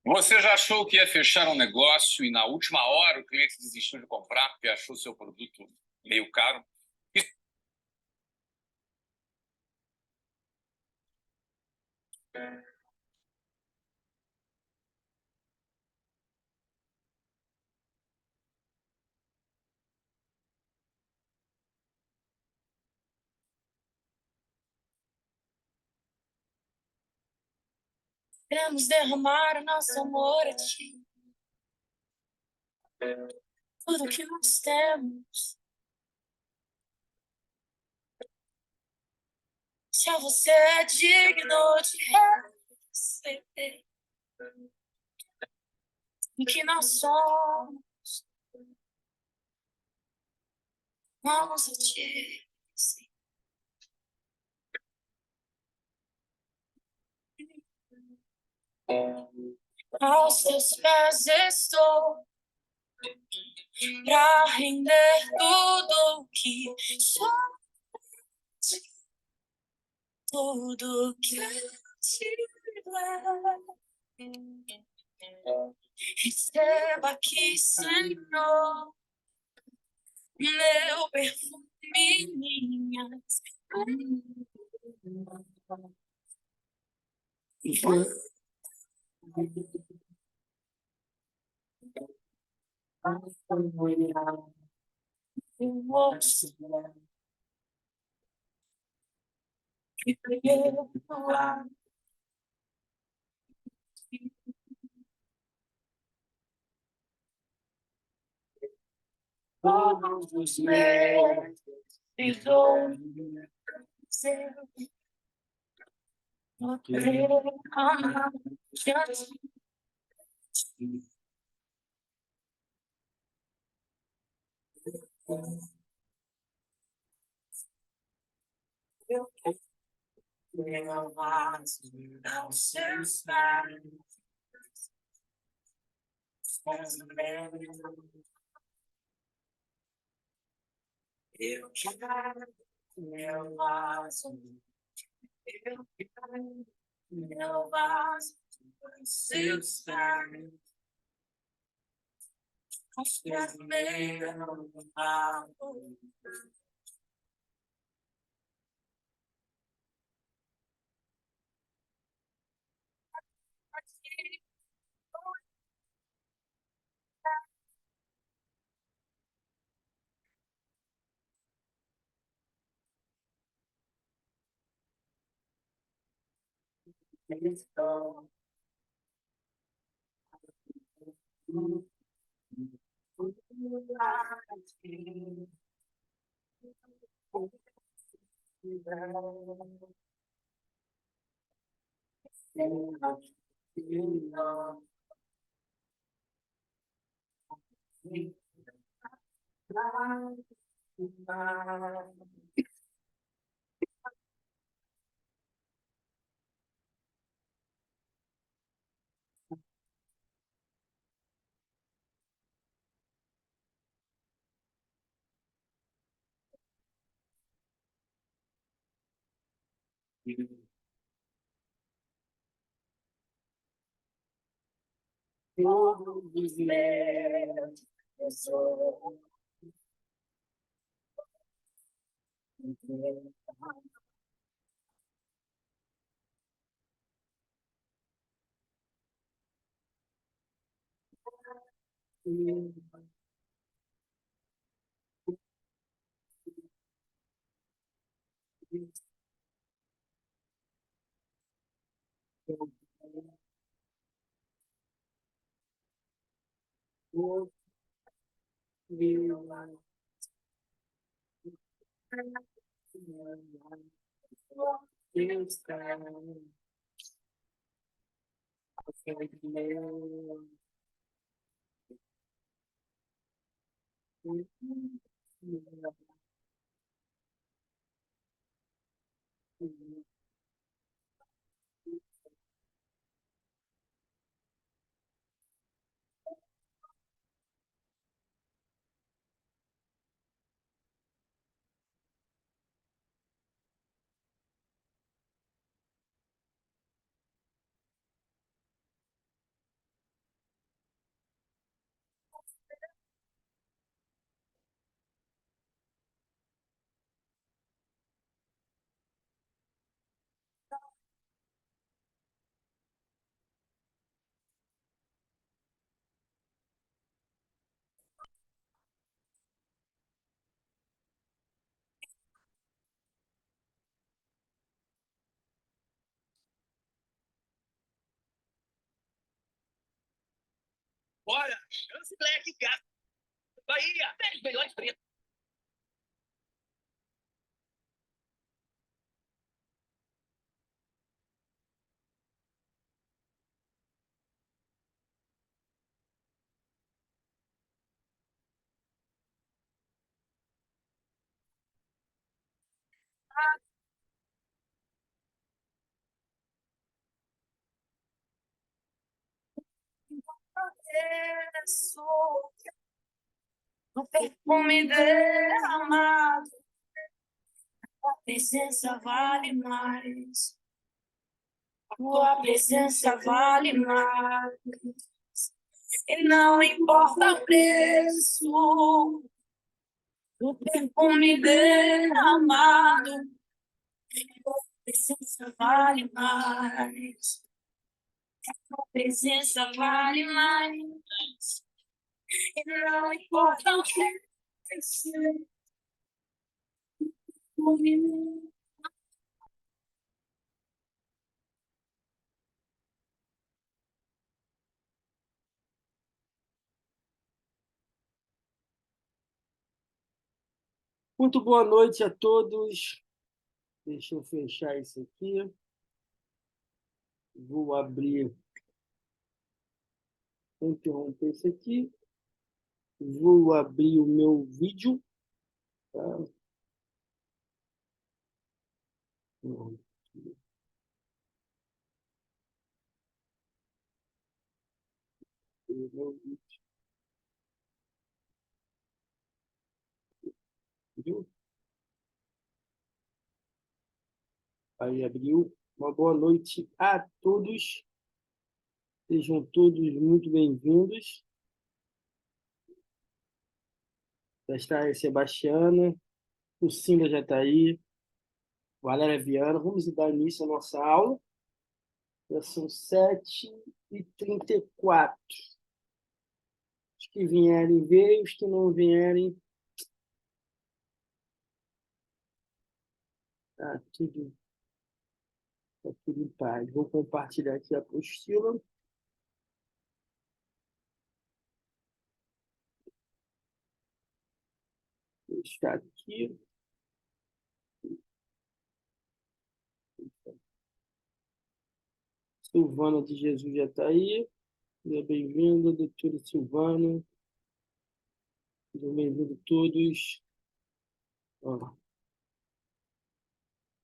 Você já achou que ia fechar um negócio e na última hora o cliente desistiu de comprar porque achou seu produto meio caro? Queremos derramar o nosso amor a ti. Tudo que nós temos. Se você é digno de receber o que nós somos, vamos a ti. Sim. Aos teus pés estou pra render tudo o que sou, tudo que tiver. Receba aqui, Senhor, meu perfume, minhas. Todos os meus tesouros, eu quero amar Jesus. Eu quero levar aos seus pés. Eu quero meu vaso, eu quero meu vaso, aos seus pés. Aos pés meu vaso. Estou todos os meus tesouros. Bora! Chance Black, cara! Bahia! 10 melhores preços. Agradeço o perfume derramado. A presença vale mais. Tua presença vale mais. E não importa o preço. O perfume derramado. Tua presença vale mais. Tua presença vale mais. E não importa o preço. Muito boa noite a todos. Deixa eu fechar isso aqui. Vou abrir, vou interromper isso aqui. Vou abrir o meu vídeo. Tá? O meu vídeo. Viu? Aí abriu. Uma boa noite a todos. Sejam todos muito bem-vindos. Já está aí Sebastiana, o Cinda já está aí, Valéria Viana. Vamos dar início à nossa aula. Já são 7h34. Os que vierem, veem. Os que não vierem, tá tudo em paz. Vou compartilhar aqui a apostila. Vou deixar aqui. Silvana de Jesus já está aí. Seja bem-vinda, doutora Silvana. Sejam bem-vindos todos. Ó.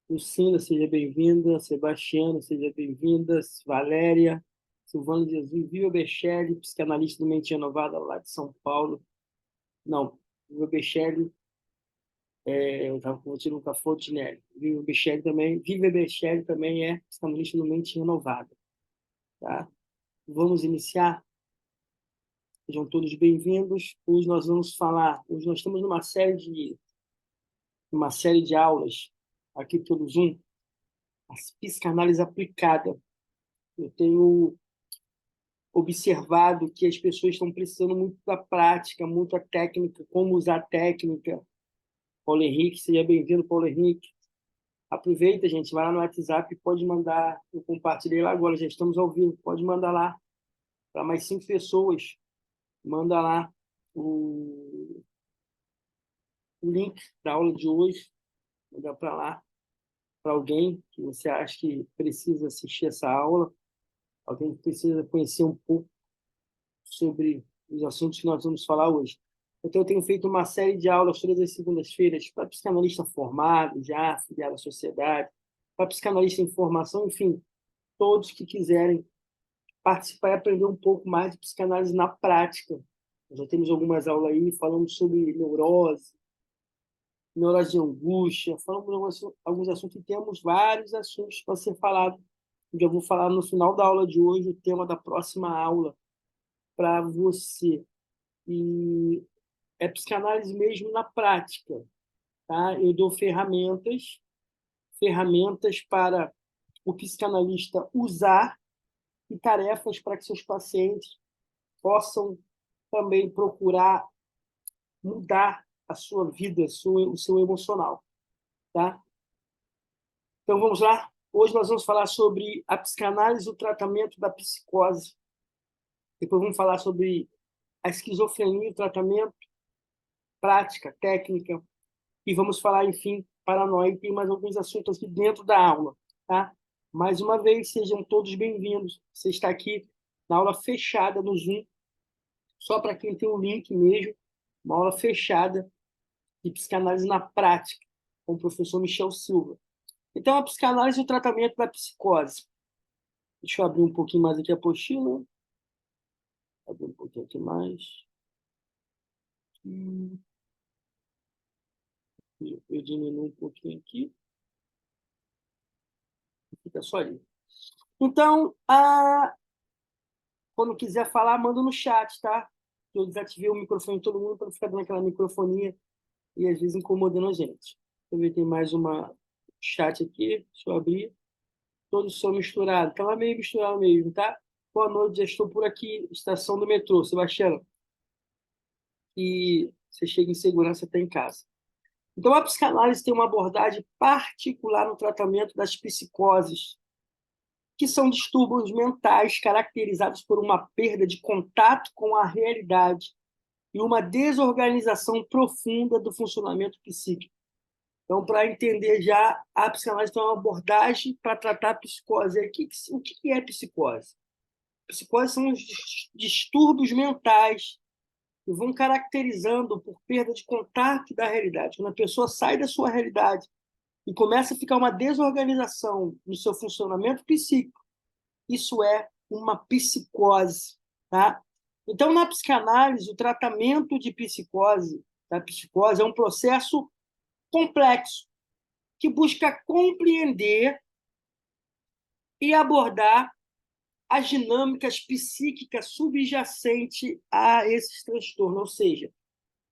Lucinda, seja bem-vinda. Sebastiana, seja bem-vinda. Valéria, Silvana de Jesus, Viva Bechelli, psicanalista do Mente Renovada lá de São Paulo. Não, Viva Bechelli, eu estava conversando com a Fontenelle. Viva Bechelli também é psicanalista do Mente Renovada. Tá? Vamos iniciar. Sejam todos bem-vindos. Hoje nós estamos numa série de aulas aqui pelo Zoom, a psicanálise aplicada. Eu tenho observado que as pessoas estão precisando muito da prática, muito da técnica, como usar a técnica. Paulo Henrique, seja bem-vindo, Paulo Henrique. Aproveita, gente, vai lá no WhatsApp, pode mandar, eu compartilhei lá agora, já estamos ao vivo, pode mandar lá para mais 5 pessoas, manda lá o link da aula de hoje, manda para lá, para alguém que você acha que precisa assistir essa aula, alguém que precisa conhecer um pouco sobre os assuntos que nós vamos falar hoje. Então, eu tenho feito uma série de aulas todas as segundas-feiras para psicanalista formado, já afiliado à sociedade, para psicanalista em formação, enfim, todos que quiserem participar e aprender um pouco mais de psicanálise na prática. Nós já temos algumas aulas aí falando sobre neurose de angústia, falamos alguns assuntos e temos vários assuntos para ser falado. Eu vou falar no final da aula de hoje o tema da próxima aula para você. E é psicanálise mesmo na prática, tá? Eu dou ferramentas para o psicanalista usar e tarefas para que seus pacientes possam também procurar mudar a sua vida, o seu emocional, tá? Então vamos lá. Hoje nós vamos falar sobre a psicanálise e o tratamento da psicose. Depois vamos falar sobre a esquizofrenia, o tratamento, prática, técnica. E vamos falar, enfim, paranoia. E tem mais alguns assuntos aqui dentro da aula, tá? Mais uma vez, sejam todos bem-vindos. Você está aqui na aula fechada no Zoom, só para quem tem o link mesmo, uma aula fechada de psicanálise na prática, com o professor Michel Silva. Então, a psicanálise e o tratamento da psicose. Deixa eu abrir um pouquinho mais aqui a apostila. Abrir um pouquinho aqui mais. Eu diminuo um pouquinho aqui. Fica só ali. Então, quando quiser falar, manda no chat, tá? Eu desativei o microfone de todo mundo para não ficar dando aquela microfonia e às vezes incomodando a gente. Deixa eu ver, tem mais uma chat aqui. Deixa eu abrir. Todos são misturados. Estava meio misturado mesmo, tá? Boa noite, já estou por aqui, estação do metrô, Sebastião. E você chega em segurança até em casa. Então, a psicanálise tem uma abordagem particular no tratamento das psicoses, que são distúrbios mentais caracterizados por uma perda de contato com a realidade e uma desorganização profunda do funcionamento psíquico. Então, para entender já, a psicanálise tem uma abordagem para tratar a psicose. O que é psicose? Psicose são os distúrbios mentais que vão caracterizando por perda de contato da realidade. Quando a pessoa sai da sua realidade e começa a ficar uma desorganização no seu funcionamento psíquico, isso é uma psicose, tá? Então, na psicanálise, o tratamento da psicose é um processo complexo que busca compreender e abordar as dinâmicas psíquicas subjacentes a esses transtornos. Ou seja,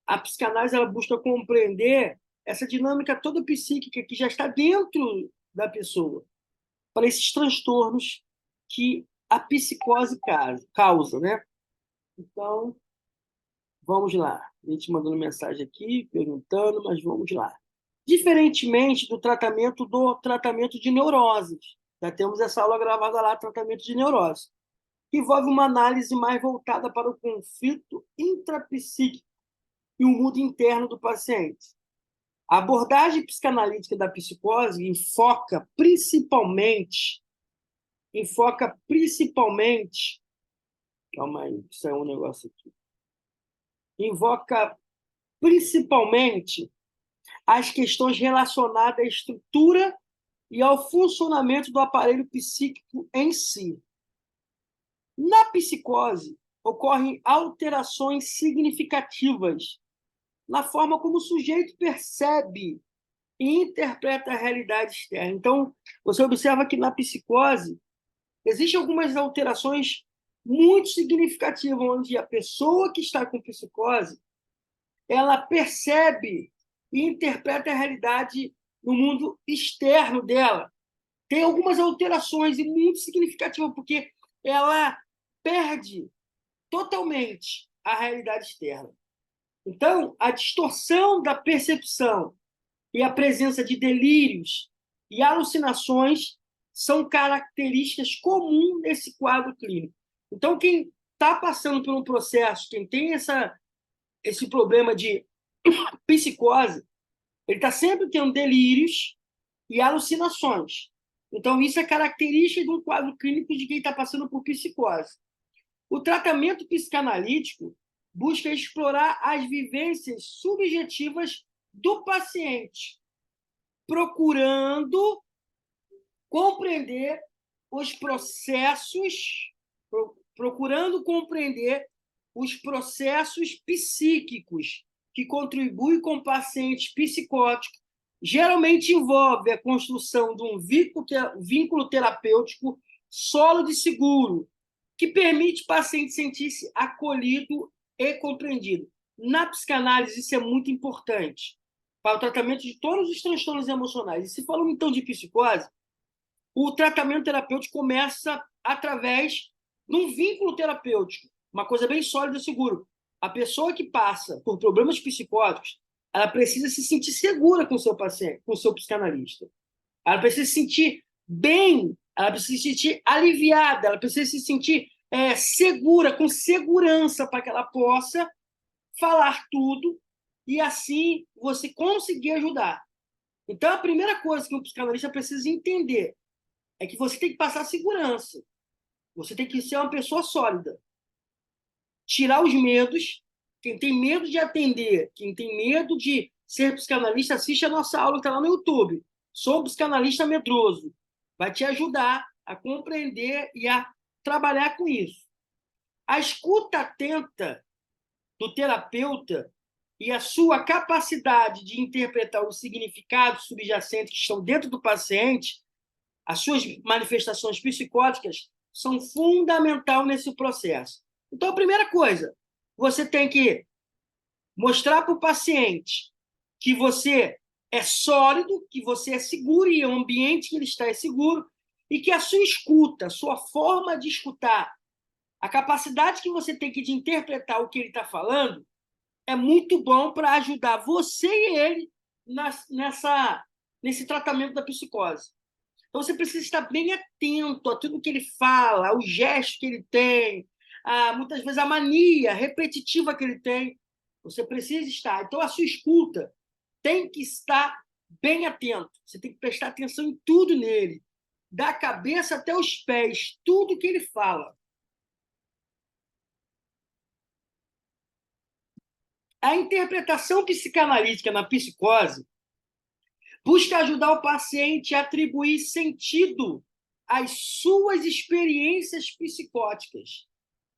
a psicanálise ela busca compreender essa dinâmica toda psíquica que já está dentro da pessoa para esses transtornos que a psicose causa, né? Então, vamos lá. A gente mandando mensagem aqui, perguntando, mas vamos lá. Diferentemente do tratamento de neuroses, já temos essa aula gravada lá, tratamento de neurose, que envolve uma análise mais voltada para o conflito intrapsíquico e o mundo interno do paciente. A abordagem psicanalítica da psicose enfoca principalmente, calma aí, isso é um negócio aqui, invoca principalmente as questões relacionadas à estrutura e ao funcionamento do aparelho psíquico em si. Na psicose, ocorrem alterações significativas na forma como o sujeito percebe e interpreta a realidade externa. Então, você observa que na psicose existem algumas alterações muito significativas, onde a pessoa que está com psicose ela percebe e interpreta a realidade no mundo externo dela. Tem algumas alterações e muito significativas, porque ela perde totalmente a realidade externa. Então, a distorção da percepção e a presença de delírios e alucinações são características comuns nesse quadro clínico. Então, quem está passando por um processo, quem tem esse problema de psicose, ele está sempre tendo delírios e alucinações. Então, isso é característica de um quadro clínico de quem está passando por psicose. O tratamento psicanalítico busca explorar as vivências subjetivas do paciente, procurando compreender os processos psíquicos que contribuem com o paciente psicótico. Geralmente envolve a construção de um vínculo terapêutico sólido e seguro, que permite o paciente sentir-se acolhido e compreendido. Na psicanálise, isso é muito importante para o tratamento de todos os transtornos emocionais. E se falamos, então, de psicose, o tratamento terapêutico começa através de um vínculo terapêutico, uma coisa bem sólida e segura. A pessoa que passa por problemas psicóticos, ela precisa se sentir segura com o seu paciente, com o seu psicanalista. Ela precisa se sentir bem, ela precisa se sentir aliviada, ela precisa se sentir segura, com segurança, para que ela possa falar tudo e assim você conseguir ajudar. Então, a primeira coisa que um psicanalista precisa entender é que você tem que passar segurança. Você tem que ser uma pessoa sólida. Tirar os medos. Quem tem medo de atender, quem tem medo de ser psicanalista, assiste a nossa aula que está lá no YouTube. Sou psicanalista medroso. Vai te ajudar a compreender e a trabalhar com isso. A escuta atenta do terapeuta e a sua capacidade de interpretar os significados subjacentes que estão dentro do paciente, as suas manifestações psicóticas, são fundamentais nesse processo. Então, a primeira coisa, você tem que mostrar para o paciente que você é sólido, que você é seguro e o ambiente que ele está é seguro, e que a sua escuta, a sua forma de escutar, a capacidade que você tem de interpretar o que ele está falando, é muito bom para ajudar você e ele nesse tratamento da psicose. Então, você precisa estar bem atento a tudo que ele fala, ao gesto que ele tem, muitas vezes a mania repetitiva que ele tem. Você precisa estar. Então, a sua escuta tem que estar bem atento. Você tem que prestar atenção em tudo nele, da cabeça até os pés, tudo que ele fala. A interpretação psicanalítica na psicose busca ajudar o paciente a atribuir sentido às suas experiências psicóticas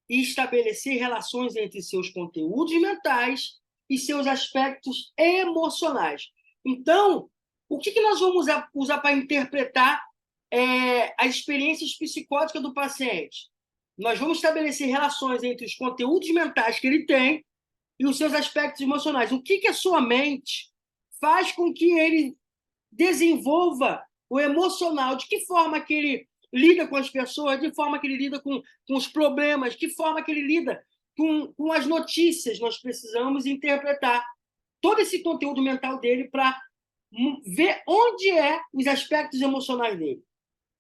e estabelecer relações entre seus conteúdos mentais e seus aspectos emocionais. Então, o que nós vamos usar para interpretar as experiências psicóticas do paciente? Nós vamos estabelecer relações entre os conteúdos mentais que ele tem e os seus aspectos emocionais. O que a sua mente faz com que ele desenvolva o emocional? De que forma que ele lida com as pessoas, de forma que ele lida com os problemas, de forma que ele lida com as notícias. Nós precisamos interpretar todo esse conteúdo mental dele para ver onde os aspectos emocionais dele.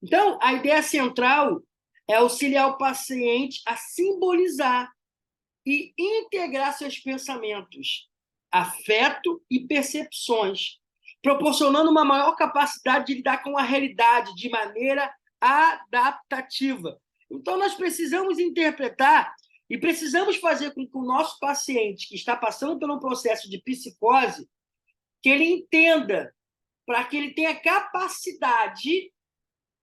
Então, a ideia central é auxiliar o paciente a simbolizar e integrar seus pensamentos, afeto e percepções, proporcionando uma maior capacidade de lidar com a realidade de maneira adaptativa. Então, nós precisamos interpretar e precisamos fazer com que o nosso paciente que está passando por um processo de psicose, que ele entenda, para que ele tenha capacidade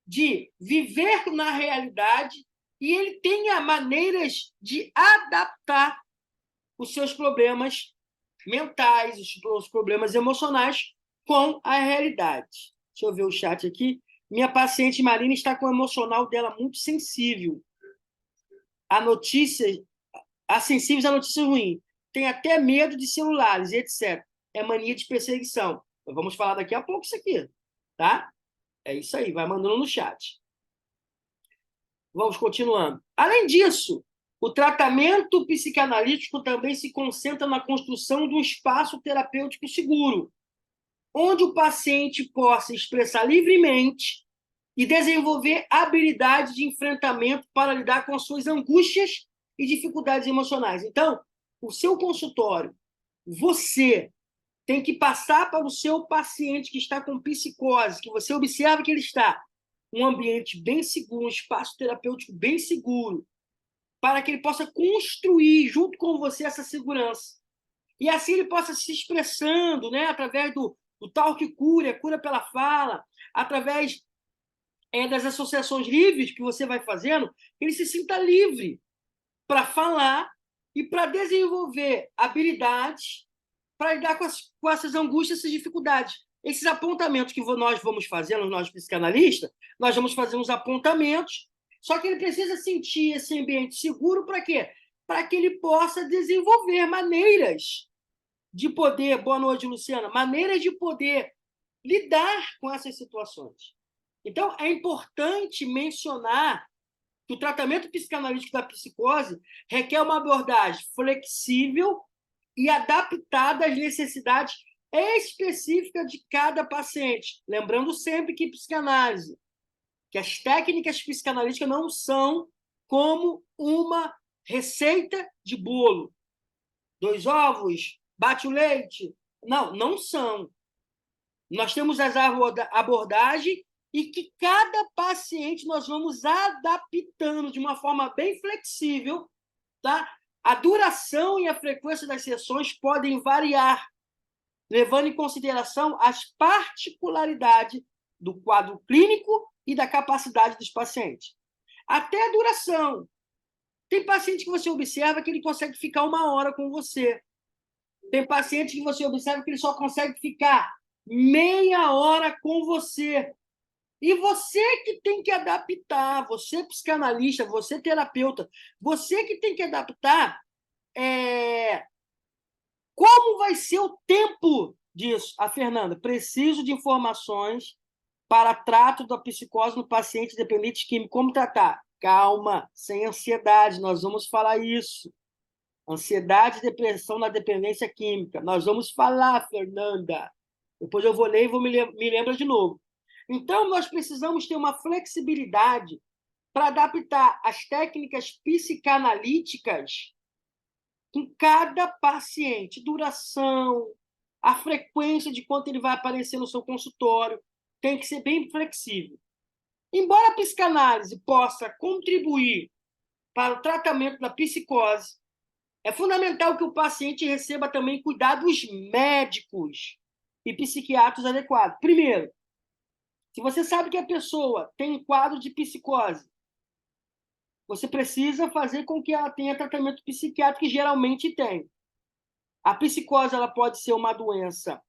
de viver na realidade e ele tenha maneiras de adaptar os seus problemas mentais, os problemas emocionais com a realidade. Deixa eu ver o chat aqui. Minha paciente Marina está com o emocional dela muito sensível sensíveis a notícias ruins. Tem até medo de celulares, etc. É mania de perseguição. Vamos falar daqui a pouco isso aqui, tá? É isso aí, vai mandando no chat. Vamos continuando. Além disso, o tratamento psicanalítico também se concentra na construção de um espaço terapêutico seguro, onde o paciente possa expressar livremente e desenvolver habilidades de enfrentamento para lidar com suas angústias e dificuldades emocionais. Então, o seu consultório, você tem que passar para o seu paciente que está com psicose, que você observa que ele está um ambiente bem seguro, um espaço terapêutico bem seguro, para que ele possa construir junto com você essa segurança. E assim ele possa se expressando, né, através do tal que cura, cura pela fala, através das associações livres que você vai fazendo, ele se sinta livre para falar e para desenvolver habilidades para lidar com essas angústias, essas dificuldades. Esses apontamentos que nós vamos fazendo, nós psicanalistas, nós vamos fazer uns apontamentos, só que ele precisa sentir esse ambiente seguro para quê? Para que ele possa desenvolver maneiras de poder, boa noite, Luciana, maneiras de poder lidar com essas situações. Então, é importante mencionar que o tratamento psicanalítico da psicose requer uma abordagem flexível e adaptada às necessidades específicas de cada paciente. Lembrando sempre que psicanálise, que as técnicas psicanalíticas não são como uma receita de bolo. 2 ovos, bate o leite. Não, não são. Nós temos as abordagens e que cada paciente nós vamos adaptando de uma forma bem flexível, tá? A duração e a frequência das sessões podem variar, levando em consideração as particularidades do quadro clínico e da capacidade dos pacientes. Até a duração. Tem paciente que você observa que ele consegue ficar 1 hora com você. Tem paciente que você observa que ele só consegue ficar meia hora com você. E você que tem que adaptar, você psicanalista, você terapeuta, você que tem que adaptar como vai ser o tempo disso. A Fernanda, preciso de informações para trato da psicose no paciente dependente químico. Como tratar? Calma, sem ansiedade, nós vamos falar isso. Ansiedade e depressão na dependência química. Nós vamos falar, Fernanda. Depois eu vou ler e me lembrar de novo. Então, nós precisamos ter uma flexibilidade para adaptar as técnicas psicanalíticas em cada paciente. Duração, a frequência de quanto ele vai aparecer no seu consultório. Tem que ser bem flexível. Embora a psicanálise possa contribuir para o tratamento da psicose, é fundamental que o paciente receba também cuidados médicos e psiquiátricos adequados. Primeiro, se você sabe que a pessoa tem um quadro de psicose, você precisa fazer com que ela tenha tratamento psiquiátrico, que geralmente tem. A psicose ela pode ser uma doença,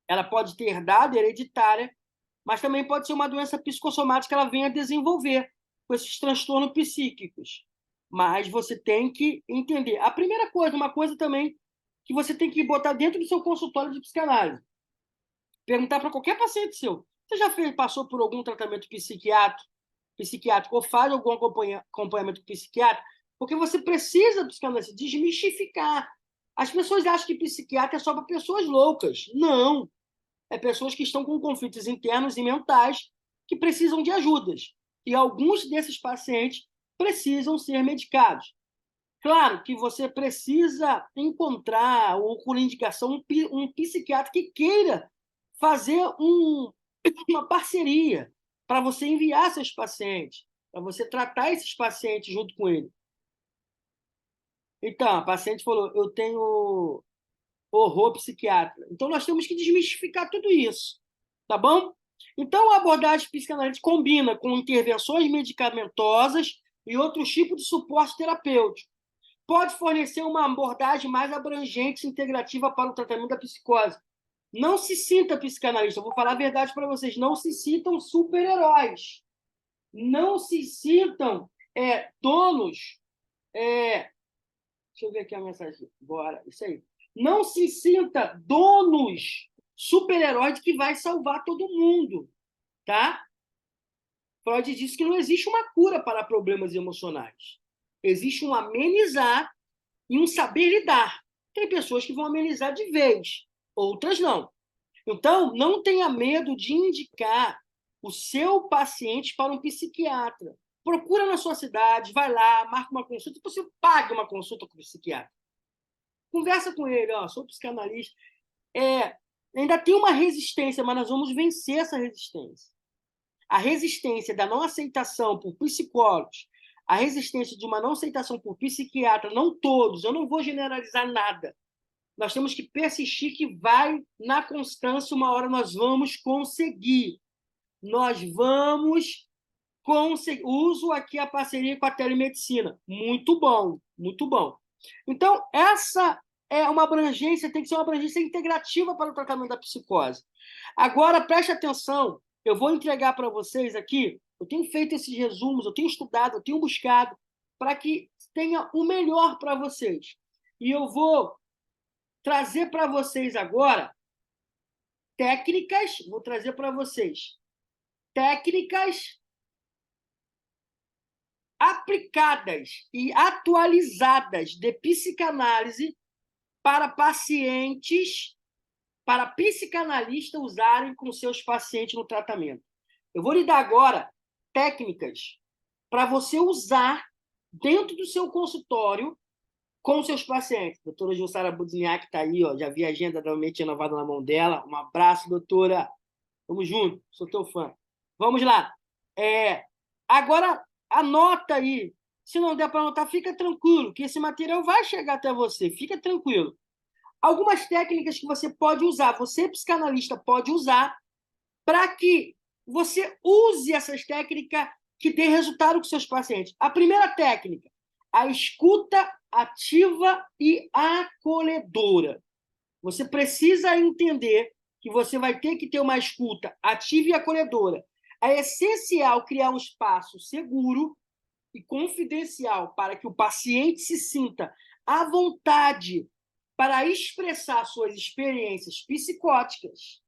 ela pode ter herdada, hereditária, mas também pode ser uma doença psicossomática que ela venha a desenvolver com esses transtornos psíquicos. Mas você tem que entender. A primeira coisa, uma coisa também que você tem que botar dentro do seu consultório de psicanálise. Perguntar para qualquer paciente seu, você já passou por algum tratamento psiquiátrico ou faz algum acompanhamento psiquiátrico? Porque você precisa, psicanalista, desmistificar. As pessoas acham que psiquiatra é só para pessoas loucas. Não. É pessoas que estão com conflitos internos e mentais que precisam de ajudas. E alguns desses pacientes precisam ser medicados. Claro que você precisa encontrar, ou por indicação, um psiquiatra que queira fazer uma parceria para você enviar seus pacientes, para você tratar esses pacientes junto com ele. Então, a paciente falou, eu tenho horror psiquiátrico. Então, nós temos que desmistificar tudo isso, tá bom? Então, a abordagem psicanalítica combina com intervenções medicamentosas e outros tipos de suporte terapêutico. Pode fornecer uma abordagem mais abrangente e integrativa para o tratamento da psicose. Não se sinta psicanalista, eu vou falar a verdade para vocês, não se sintam super-heróis. Não se sintam donos. Deixa eu ver aqui a mensagem. Bora, isso aí. Não se sinta donos, super-heróis de que vai salvar todo mundo, tá? Freud disse que não existe uma cura para problemas emocionais. Existe um amenizar e um saber lidar. Tem pessoas que vão amenizar de vez, outras não. Então, não tenha medo de indicar o seu paciente para um psiquiatra. Procura na sua cidade, vai lá, marca uma consulta, você paga uma consulta com o psiquiatra. Conversa com ele, sou psicanalista. Ainda tem uma resistência, mas nós vamos vencer essa resistência. A resistência da não aceitação por psicólogos, a resistência de uma não aceitação por psiquiatra, não todos, eu não vou generalizar nada. Nós temos que persistir que vai, na constância, uma hora nós vamos conseguir. Nós vamos conseguir. Uso aqui a parceria com a telemedicina. Muito bom, muito bom. Então, essa é uma abrangência, tem que ser uma abrangência integrativa para o tratamento da psicose. Agora, preste atenção, eu vou entregar para vocês aqui, eu tenho feito esses resumos, eu tenho estudado, eu tenho buscado, para que tenha o melhor para vocês. E eu vou trazer para vocês agora técnicas aplicadas e atualizadas de psicanálise para pacientes, para psicanalistas usarem com seus pacientes no tratamento. Eu vou lhe dar agora técnicas para você usar dentro do seu consultório com seus pacientes. Doutora Jussara Budniak está aí, ó, já vi a agenda da Mente Renovada na mão dela. Um abraço, doutora. Tamo junto, sou teu fã. Vamos lá. Agora, anota aí. Se não der para anotar, fica tranquilo, que esse material vai chegar até você. Fica tranquilo. Algumas técnicas que você pode usar, você, psicanalista, pode usar para que você use essas técnicas que dê resultado com seus pacientes. A primeira técnica, a escuta ativa e acolhedora. Você precisa entender que você vai ter que ter uma escuta ativa e acolhedora. É essencial criar um espaço seguro e confidencial para que o paciente se sinta à vontade para expressar suas experiências psicóticas.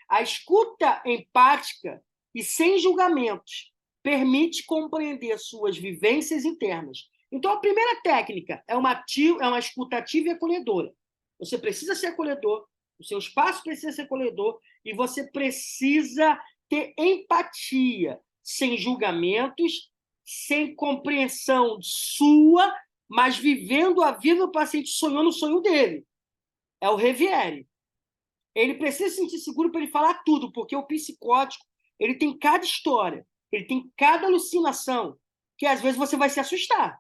A escuta empática e sem julgamentos permite compreender suas vivências internas. Então, a primeira técnica é uma escuta ativa e acolhedora. Você precisa ser acolhedor, o seu espaço precisa ser acolhedor e você precisa ter empatia, sem julgamentos, sem compreensão sua, mas vivendo a vida do paciente, sonhando o sonho dele. É o Reviere. Ele precisa se sentir seguro para ele falar tudo, porque o psicótico ele tem cada história, ele tem cada alucinação, que às vezes você vai se assustar.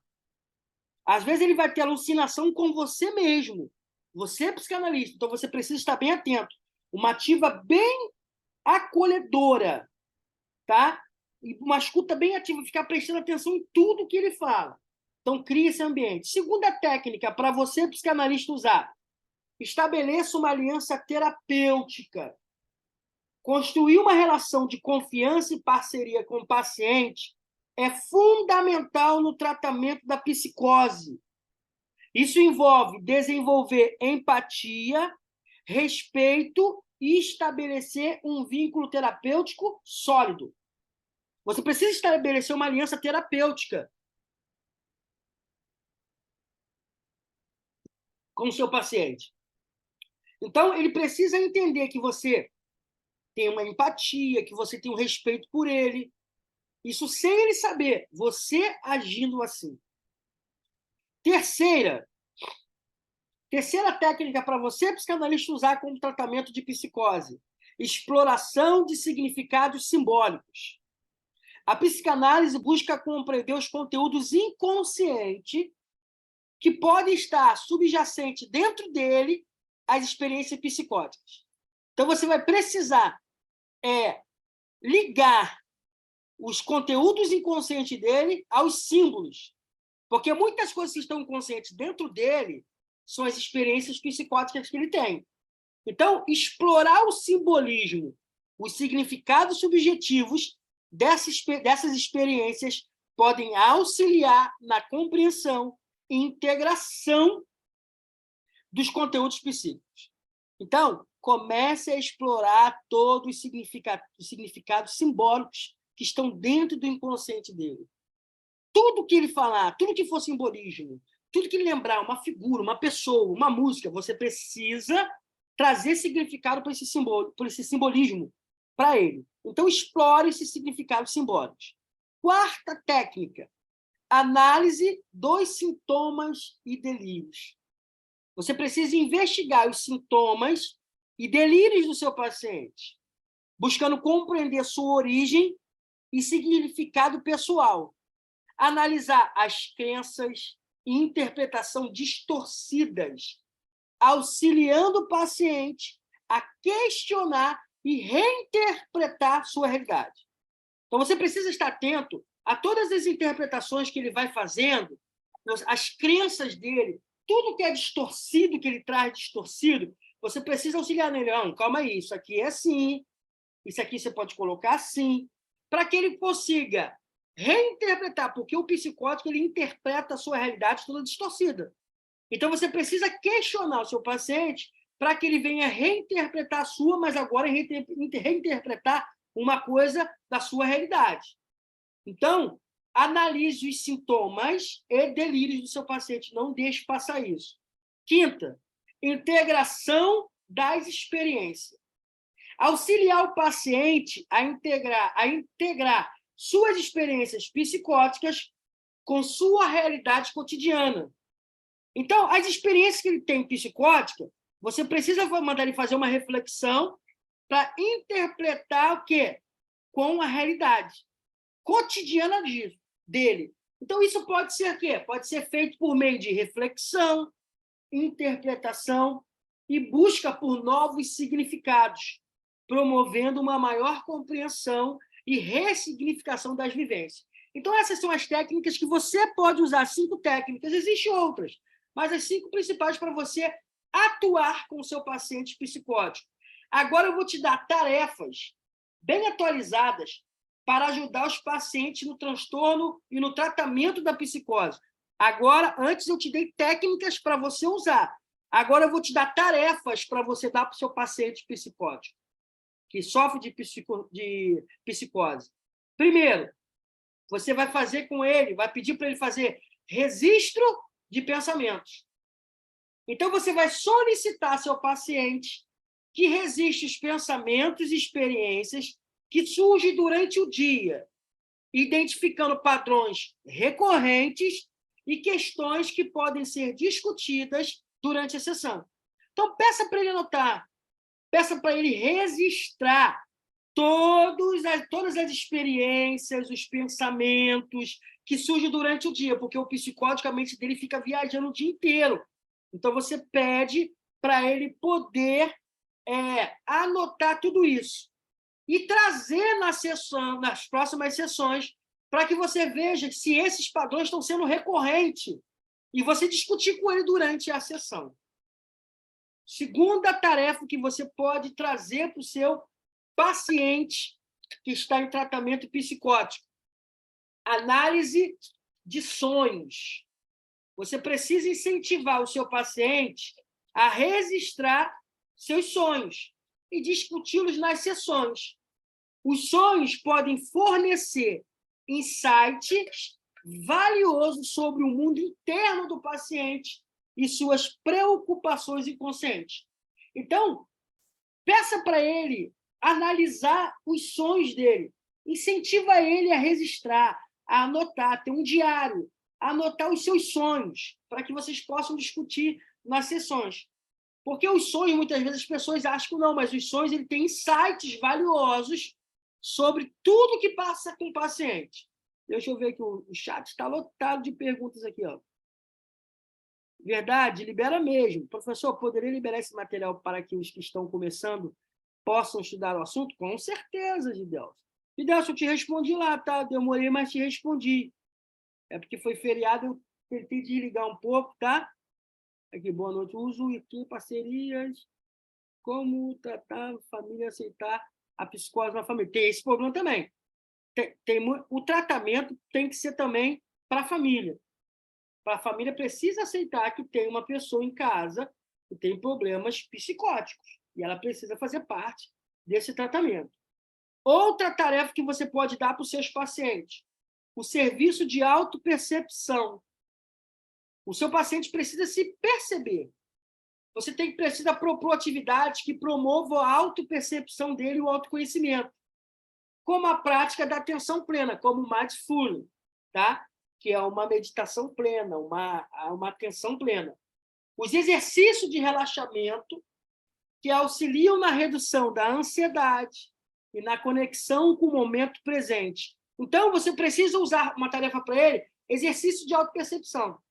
Às vezes ele vai ter alucinação com você mesmo. Você é psicanalista, então você precisa estar bem atento. Uma ativa bem acolhedora, tá? E uma escuta bem ativa, ficar prestando atenção em tudo que ele fala. Então, cria esse ambiente. Segunda técnica para você, psicanalista, usar. Estabeleça uma aliança terapêutica. Construir uma relação de confiança e parceria com o paciente é fundamental no tratamento da psicose. Isso envolve desenvolver empatia, respeito e estabelecer um vínculo terapêutico sólido. Você precisa estabelecer uma aliança terapêutica com o seu paciente. Então, ele precisa entender que você tem uma empatia, que você tem um respeito por ele. Isso sem ele saber, você agindo assim. Terceira técnica para você, psicanalista, usar como tratamento de psicose. Exploração de significados simbólicos. A psicanálise busca compreender os conteúdos inconscientes que podem estar subjacentes dentro dele às experiências psicóticas. Então, você vai precisar ligar os conteúdos inconscientes dele aos símbolos. Porque muitas coisas que estão inconscientes dentro dele são as experiências psicóticas que ele tem. Então, explorar o simbolismo, os significados subjetivos dessas experiências podem auxiliar na compreensão e integração dos conteúdos psíquicos. Então, comece a explorar todos os significados simbólicos que estão dentro do inconsciente dele. Tudo que ele falar, tudo que for simbolismo, tudo que ele lembrar, uma figura, uma pessoa, uma música, você precisa trazer significado para esse simbolismo para ele. Então, explore esses significados simbólicos. Quarta técnica, análise dos sintomas e delírios. Você precisa investigar os sintomas e delírios do seu paciente, buscando compreender sua origem e significado pessoal. Analisar as crenças e interpretação distorcidas, auxiliando o paciente a questionar e reinterpretar sua realidade. Então, você precisa estar atento a todas as interpretações que ele vai fazendo, as crenças dele, tudo que é distorcido, que ele traz distorcido, você precisa auxiliar nele. Não, calma aí, isso aqui é assim, isso aqui você pode colocar assim, para que ele consiga reinterpretar, porque o psicótico ele interpreta a sua realidade toda distorcida. Então, você precisa questionar o seu paciente para que ele venha reinterpretar a sua, mas agora reinterpretar uma coisa da sua realidade. Então, analise os sintomas e delírios do seu paciente. Não deixe passar isso. Quinta, integração das experiências. Auxiliar o paciente a integrar suas experiências psicóticas com sua realidade cotidiana. Então, as experiências que ele tem psicótica, você precisa mandar ele fazer uma reflexão para interpretar o quê? Com a realidade cotidiana dele. Então, isso pode ser o quê? Pode ser feito por meio de reflexão, interpretação e busca por novos significados, promovendo uma maior compreensão e ressignificação das vivências. Então, essas são as técnicas que você pode usar, 5 técnicas, existem outras, mas as 5 principais para você atuar com o seu paciente psicótico. Agora eu vou te dar tarefas bem atualizadas para ajudar os pacientes no transtorno e no tratamento da psicose. Agora, antes eu te dei técnicas para você usar. Agora eu vou te dar tarefas para você dar para o seu paciente psicótico, que sofre de psicose. Primeiro, você vai fazer com ele, vai pedir para ele fazer registro de pensamentos. Então, você vai solicitar ao seu paciente que registre os pensamentos e experiências que surgem durante o dia, identificando padrões recorrentes e questões que podem ser discutidas durante a sessão. Então, peça para ele anotar, peça para ele registrar todas as experiências, os pensamentos que surgem durante o dia, porque o psicótico, a mente dele fica viajando o dia inteiro. Então, você pede para ele poder anotar tudo isso e trazer nas próximas sessões para que você veja se esses padrões estão sendo recorrentes e você discutir com ele durante a sessão. Segunda tarefa que você pode trazer para o seu paciente que está em tratamento psicótico: análise de sonhos. Você precisa incentivar o seu paciente a registrar seus sonhos e discuti-los nas sessões. Os sonhos podem fornecer insights valiosos sobre o mundo interno do paciente e suas preocupações inconscientes. Então, peça para ele analisar os sonhos dele, incentiva ele a registrar, a anotar, ter um diário, a anotar os seus sonhos, para que vocês possam discutir nas sessões. Porque os sonhos, muitas vezes, as pessoas acham que não, mas os sonhos ele tem insights valiosos sobre tudo que passa com o paciente. Deixa eu ver aqui, o chat está lotado de perguntas aqui. Ó. Verdade, libera mesmo. Professor, poderia liberar esse material para que os que estão começando possam estudar o assunto? Com certeza, Gidelson. Gidelson, eu te respondi lá, tá? Demorei, mas te respondi. É porque foi feriado, eu tentei desligar um pouco, tá? Aqui, boa noite. Uso aqui parcerias, como tratar a família, aceitar a psicose na família. Tem esse problema também. O tratamento tem que ser também para a família. A família precisa aceitar que tem uma pessoa em casa que tem problemas psicóticos e ela precisa fazer parte desse tratamento. Outra tarefa que você pode dar para os seus pacientes: o serviço de autopercepção. O seu paciente precisa se perceber. Você precisa propor atividades que promovam a autopercepção dele e o autoconhecimento, como a prática da atenção plena, como o mindfulness, tá? Que é uma meditação plena, uma atenção plena. Os exercícios de relaxamento que auxiliam na redução da ansiedade e na conexão com o momento presente. Então, você precisa usar uma tarefa para ele, exercício de autopercepção.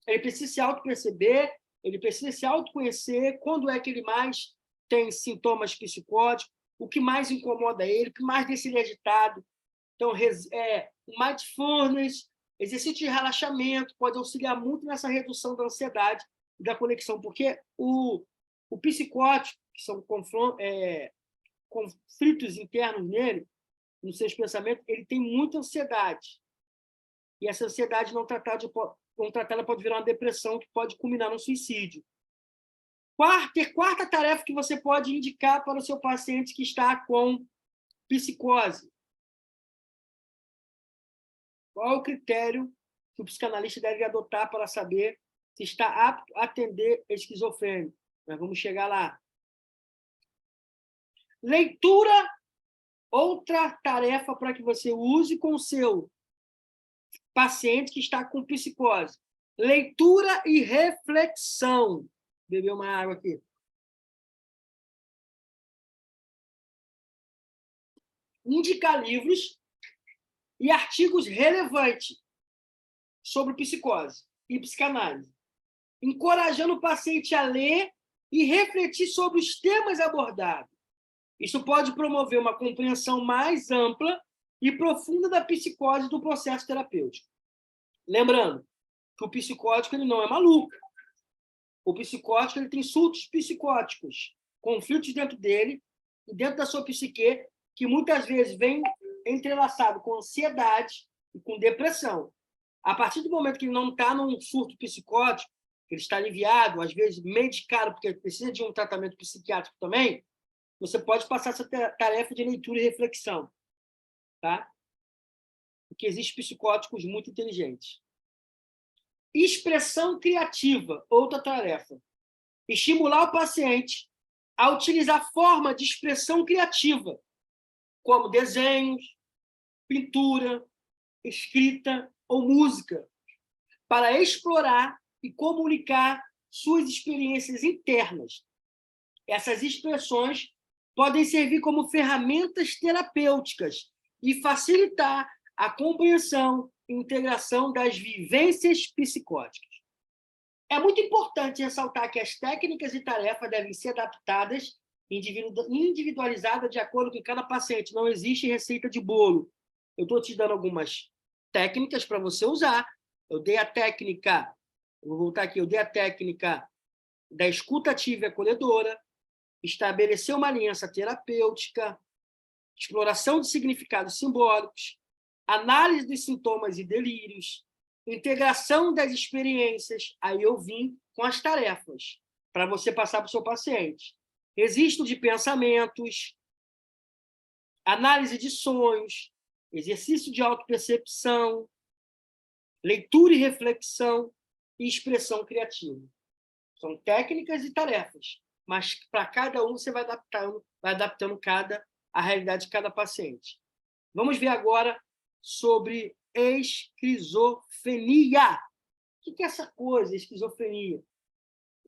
Ele precisa se autoperceber, ele precisa se autoconhecer, quando é que ele mais tem sintomas psicóticos, o que mais incomoda ele, o que mais deixa ele agitado. Então, o mindfulness, exercício de relaxamento, pode auxiliar muito nessa redução da ansiedade e da conexão, porque o psicótico, que são conflitos internos nele, nos seus pensamentos, ele tem muita ansiedade. E essa ansiedade não tratada pode virar uma depressão que pode culminar no suicídio. Quarta tarefa que você pode indicar para o seu paciente que está com psicose. Qual é o critério que o psicanalista deve adotar para saber se está apto a atender esquizofrênico? Nós vamos chegar lá. Leitura, outra tarefa para que você use com o seu paciente que está com psicose. Leitura e reflexão. Beber uma água aqui. Indicar livros e artigos relevantes sobre psicose e psicanálise, encorajando o paciente a ler e refletir sobre os temas abordados. Isso pode promover uma compreensão mais ampla e profunda da psicose do processo terapêutico. Lembrando que o psicótico ele não é maluco. O psicótico ele tem surtos psicóticos, conflitos dentro dele e dentro da sua psique, que muitas vezes vem entrelaçado com ansiedade e com depressão. A partir do momento que ele não está num surto psicótico, ele está aliviado, às vezes medicado, porque ele precisa de um tratamento psiquiátrico também, você pode passar essa tarefa de leitura e reflexão. Tá? Porque existem psicóticos muito inteligentes. Expressão criativa, outra tarefa. Estimular o paciente a utilizar forma de expressão criativa, como desenhos, pintura, escrita ou música, para explorar e comunicar suas experiências internas. Essas expressões podem servir como ferramentas terapêuticas e facilitar a compreensão e integração das vivências psicóticas. É muito importante ressaltar que as técnicas e tarefas devem ser adaptadas, individualizadas de acordo com cada paciente. Não existe receita de bolo. Eu estou te dando algumas técnicas para você usar. Eu dei a técnica, vou voltar aqui, eu dei a técnica da escuta ativa e acolhedora, estabelecer uma aliança terapêutica, exploração de significados simbólicos, análise dos sintomas e delírios, integração das experiências. Aí eu vim com as tarefas para você passar para o seu paciente. Registro de pensamentos, análise de sonhos, exercício de autopercepção, leitura e reflexão e expressão criativa. São técnicas e tarefas, mas para cada um você vai adaptando a realidade de cada paciente. Vamos ver agora sobre esquizofrenia. O que é essa coisa, esquizofrenia?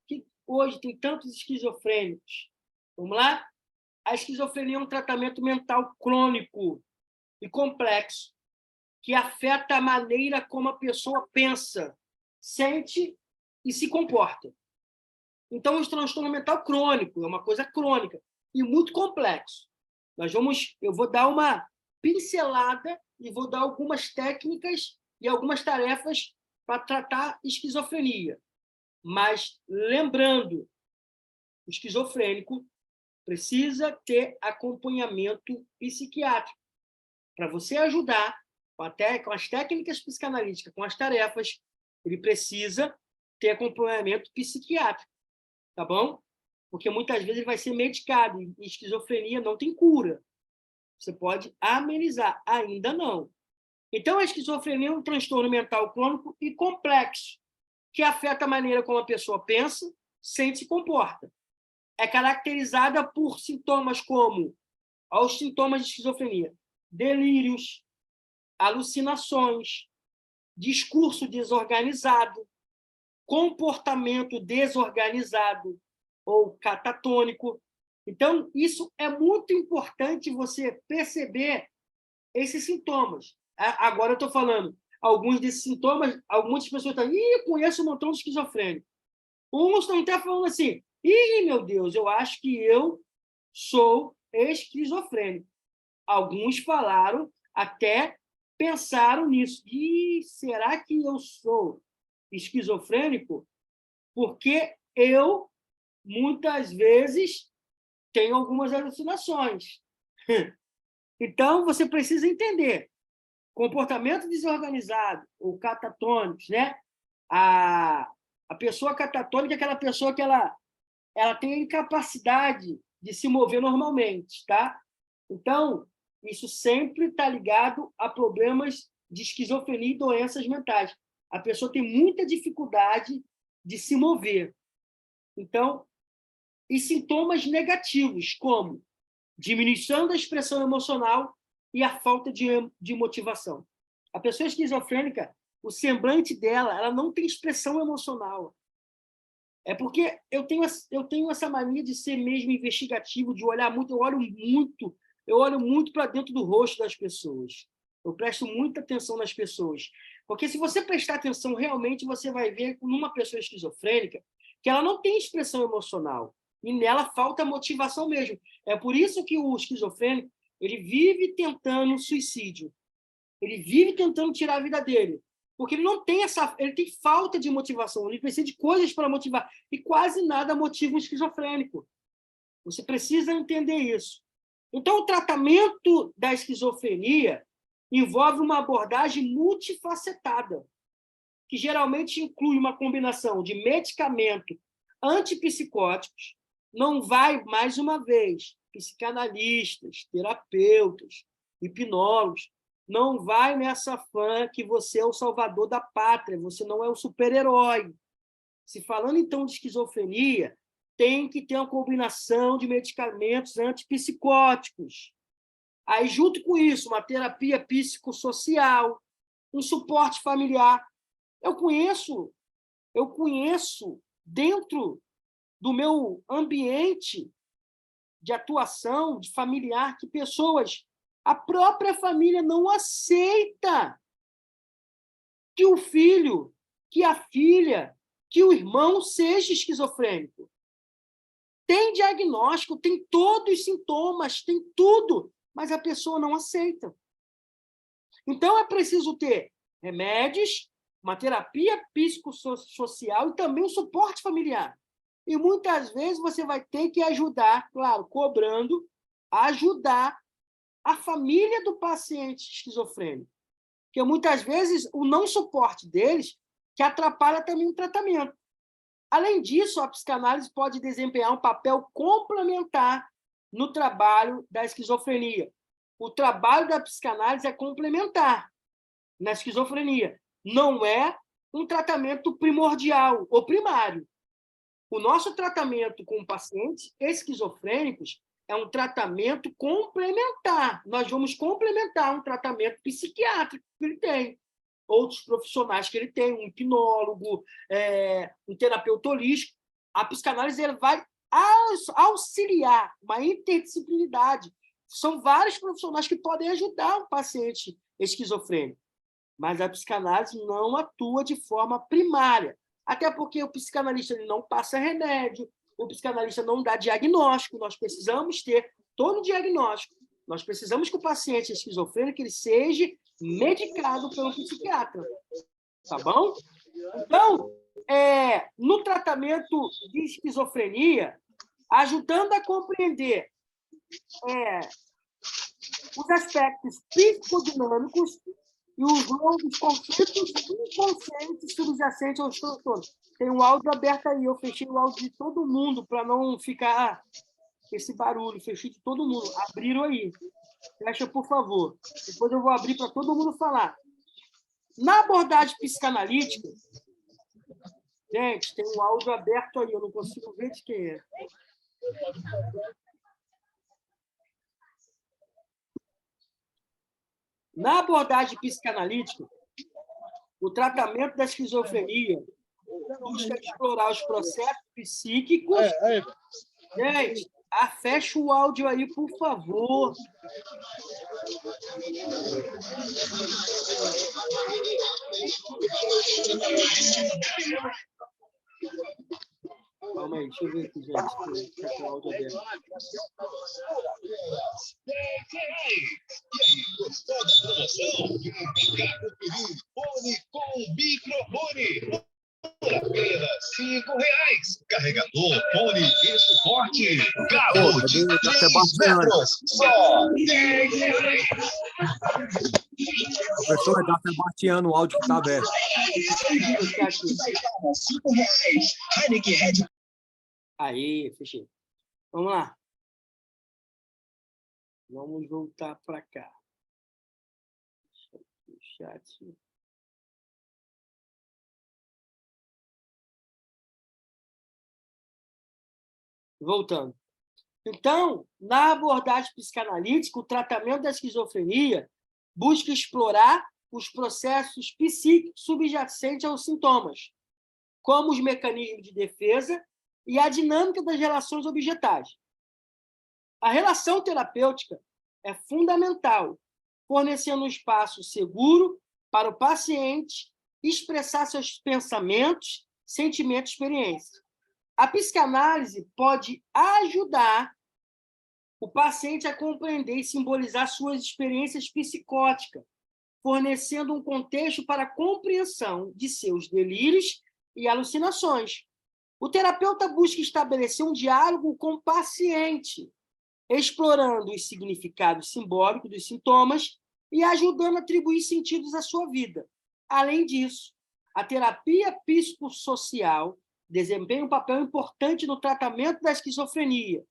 Que hoje tem tantos esquizofrênicos. Vamos lá? A esquizofrenia é um tratamento mental crônico e complexo que afeta a maneira como a pessoa pensa, sente e se comporta. Então, é um transtorno mental crônico, é uma coisa crônica e muito complexo. Eu vou dar uma pincelada e vou dar algumas técnicas e algumas tarefas para tratar esquizofrenia. Mas, lembrando, o esquizofrênico precisa ter acompanhamento psiquiátrico para você ajudar com as técnicas psicanalíticas, com as tarefas, ele precisa ter acompanhamento psiquiátrico, tá bom? Porque muitas vezes ele vai ser medicado e esquizofrenia não tem cura. Você pode amenizar, ainda não. Então, a esquizofrenia é um transtorno mental crônico e complexo, que afeta a maneira como a pessoa pensa, sente e se comporta. É caracterizada por sintomas como os sintomas de esquizofrenia: delírios, alucinações, discurso desorganizado, comportamento desorganizado ou catatônico. Então, isso é muito importante você perceber esses sintomas. Agora eu estou falando alguns desses sintomas, algumas pessoas estão, conheço um montão de esquizofrênico. Uns estão até falando assim, meu Deus, eu acho que eu sou esquizofrênico. Alguns falaram, até pensaram nisso. Será que eu sou esquizofrênico? Porque eu, muitas vezes, tenho algumas alucinações. Então, você precisa entender. Comportamento desorganizado, ou catatônicos, né? A pessoa catatônica é aquela pessoa que ela tem a incapacidade de se mover normalmente, tá? Então, isso sempre está ligado a problemas de esquizofrenia e doenças mentais. A pessoa tem muita dificuldade de se mover. Então, e sintomas negativos, como diminuição da expressão emocional e a falta de motivação. A pessoa esquizofrênica o semblante dela, ela não tem expressão emocional. É porque eu tenho essa mania de ser mesmo investigativo, de olhar muito, eu olho muito para dentro do rosto das pessoas. Eu presto muita atenção nas pessoas. Porque se você prestar atenção, realmente você vai ver numa pessoa esquizofrênica que ela não tem expressão emocional. E nela falta motivação mesmo. É por isso que o esquizofrênico ele vive tentando suicídio. Ele vive tentando tirar a vida dele. Porque ele tem falta de motivação, ele precisa de coisas para motivar. E quase nada motiva um esquizofrênico. Você precisa entender isso. Então, o tratamento da esquizofrenia envolve uma abordagem multifacetada, que geralmente inclui uma combinação de medicamento antipsicóticos, não vai, mais uma vez, psicanalistas, terapeutas, hipnólogos, não vai nessa fã que você é o salvador da pátria, você não é o super-herói. Se falando, então, de esquizofrenia, tem que ter uma combinação de medicamentos antipsicóticos. Aí, junto com isso, uma terapia psicossocial, um suporte familiar. Eu conheço, dentro do meu ambiente de atuação, de familiar, que pessoas, a própria família não aceita que o filho, que a filha, que o irmão seja esquizofrênico. Tem diagnóstico, tem todos os sintomas, tem tudo, mas a pessoa não aceita. Então, é preciso ter remédios, uma terapia psicossocial e também um suporte familiar. E muitas vezes você vai ter que ajudar, claro, cobrando, ajudar a família do paciente esquizofrênico. Porque muitas vezes o não suporte deles que atrapalha também o tratamento. Além disso, a psicanálise pode desempenhar um papel complementar no trabalho da esquizofrenia. O trabalho da psicanálise é complementar na esquizofrenia. Não é um tratamento primordial ou primário. O nosso tratamento com pacientes esquizofrênicos é um tratamento complementar. Nós vamos complementar um tratamento psiquiátrico que ele tem, outros profissionais que ele tem, um hipnólogo, um terapeuta holístico. A psicanálise ele vai auxiliar uma interdisciplinaridade. São vários profissionais que podem ajudar um paciente esquizofrênico, mas a psicanálise não atua de forma primária, até porque o psicanalista ele não passa remédio, o psicanalista não dá diagnóstico, nós precisamos ter todo o diagnóstico, nós precisamos que o paciente esquizofrênico ele seja medicado pelo psiquiatra, tá bom? Então, no tratamento de esquizofrenia, ajudando a compreender os aspectos psicodinâmicos e os longos conflitos inconscientes subjacentes aos transtornos. Tem um áudio aberto aí, eu fechei o áudio de todo mundo para não ficar esse barulho, fechei de todo mundo. Abriram aí. Fecha, por favor. Depois eu vou abrir para todo mundo falar. Na abordagem psicanalítica, gente, tem um áudio aberto aí, eu não consigo ver de quem é. Na abordagem psicanalítica, o tratamento da esquizofrenia busca explorar os processos psíquicos. Gente, fecha o áudio aí, por favor. Calma aí, deixa eu ver aqui, gente. Tá com o áudio aberto. Gostou da promoção? Mercado Peru, fone com microfone. Por apenas R$5. Carregador, fone e suporte. Cabo de 3 metros. Só R$10. Professor, é da Sebastiano o áudio que está aberto. Aí, fechei. Vamos lá. Vamos voltar para cá. O chat. Voltando. Então, na abordagem psicanalítica, o tratamento da esquizofrenia busca explorar os processos psíquicos subjacentes aos sintomas, como os mecanismos de defesa e a dinâmica das relações objetais. A relação terapêutica é fundamental, fornecendo um espaço seguro para o paciente expressar seus pensamentos, sentimentos e experiências. A psicanálise pode ajudar o paciente a compreender e simbolizar suas experiências psicóticas, fornecendo um contexto para a compreensão de seus delírios e alucinações. O terapeuta busca estabelecer um diálogo com o paciente, explorando os significados simbólicos dos sintomas e ajudando a atribuir sentidos à sua vida. Além disso, a terapia psicossocial desempenha um papel importante no tratamento da esquizofrenia,